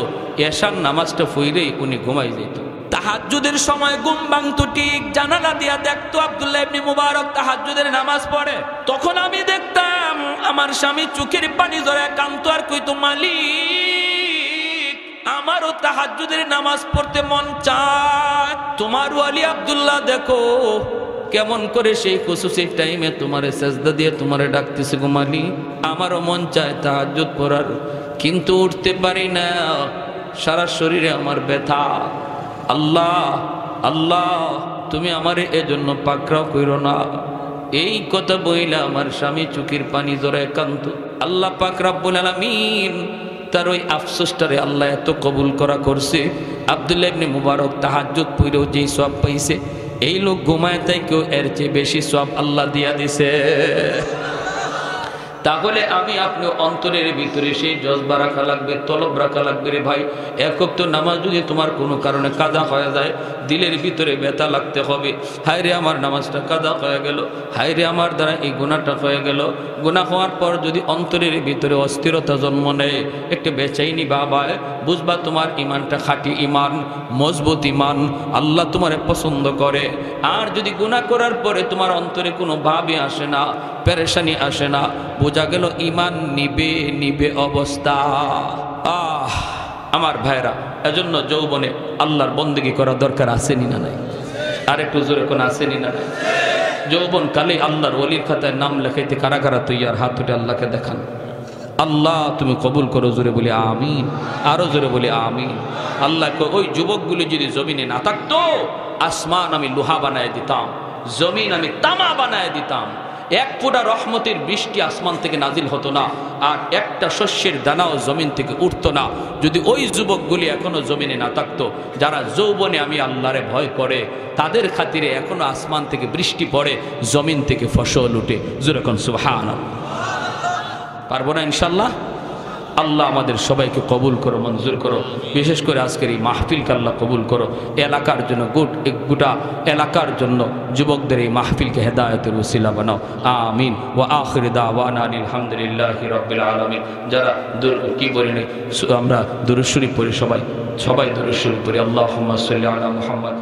এশার নামাজটা পড়েই উনি ঘুমাই যেত। তাহাজ্জুদের সময় ঘুম ভাঙতো ঠিক, জানালা দিয়া দেখতো আব্দুল্লাহ ইবনে মুবারক তাহাজ্জুদের নামাজ পড়ে। তখন আমি দেখতাম আমার স্বামী চোখের পানি ঝরে কাঁদতো আর কইতো, মালিক আমারও তাহাজ্জুদের নামাজ পড়তে মন চায়। তোমার ওয়ালি আব্দুল্লাহ দেখো কেমন করে সেই খুশুসি টাইমে তোমারে সেজদা দিয়ে তোমারে ডাকতেছে গো মালিক। আমারও মন চায় তাহাজ্জুদ পড়ার, কিন্তু উঠতে পারি না, সারা শরীরে আমার ব্যথা। আল্লাহ আল্লাহ তুমি আমারে এজন্য পাকড়াও কইরো না। এই কথা বইলা আমার স্বামী চোখের পানি জড়ায় কান্ত। আল্লাহ পাক রব্বুল আলামিন তার ওই আফসোসটারে আল্লাহ এত কবুল করা করছে। আব্দুল্লাহ ইবনে মুবারক তাহাজ্জুদ পড়েও যেই সওয়াব পাইছে, এই লোক ঘুমায় তাই কেউ এর চেয়ে বেশি সওয়াব আল্লাহ দিয়া দিছে। তাহলে আমি আপনি অন্তরের ভিতরে সেই জজবা রাখা লাগবে, তলব রাখা লাগবে রে ভাই। এক ওয়াক্ত নামাজ যদি তোমার কোনো কারণে কাদা হয়ে যায়, দিলের ভিতরে ব্যথা লাগতে হবে, হায় রে আমার নামাজটা কাদা হয়ে গেল, হায় রে আমার দ্বারা এই গুনাহটা হয়ে গেল। গুনাহ হওয়ার পর যদি অন্তরের ভিতরে অস্থিরতা জন্ম নেয়, একটা বেচাইনি বাবায়, বুঝবা তোমার ইমানটা খাঁটি ইমান, মজবুত ইমান, আল্লাহ তোমারে পছন্দ করে। আর যদি গুনাহ করার পরে তোমার অন্তরে কোনো ভাবই আসে না, পেরেশানি আসে না, বোঝা গেল ইমান নিবে নিবে অবস্থা। আমার ভাইরা, এজন্য যৌবনে আল্লাহর বন্দেগী করা দরকার আসেনি না নাই? আর একটু জোরে কোন আসেনি না নাই? যৌবন কালে আল্লাহর ওলির খাতায় নাম লেখাইতে কারা কারা তৈয়ার? হাত উঠে আল্লাহকে দেখান। আল্লাহ তুমি কবুল করো, জোরে বলি আমিন, আরো জোরে বলি আমিন। আল্লাহকে ওই যুবকগুলি যদি জমিনে না থাকতো, আসমান আমি লোহা বানায় দিতাম, জমিন আমি তামা বানায় দিতাম, এক ফোঁটা রহমতের বৃষ্টি আসমান থেকে নাজিল হতো না, আর একটা শস্যের দানাও জমিন থেকে উঠতো না, যদি ওই যুবকগুলি এখনো জমিনে না থাকতো। যারা যৌবনে আমি আল্লাহরে ভয় করে, তাদের খাতিরে এখনো আসমান থেকে বৃষ্টি পড়ে, জমিন থেকে ফসল উঠে। যেরকম সুবহানাল্লাহ। পারবো না ইনশাল্লাহ? আল্লাহ আমাদের সবাইকে কবুল করো, মঞ্জুর করো। বিশেষ করে আজকের এই মাহফিলকে আল্লাহ কবুল করো। এলাকার জন্য গোটা এলাকার জন্য যুবকদের এই মাহফিলকে হেদায়েতের ওসিলা বানাও, আমিন। ওয়া আখির দাওয়ানা আলহামদুলিল্লাহি রাব্বিল আলামিন। যারা কি বলি আমরা দুরূদ শরীফ পড়ি, সবাই দুরূদ শরীফ পড়ি। আল্লাহুম্মা সাল্লি আলা মুহাম্মদ।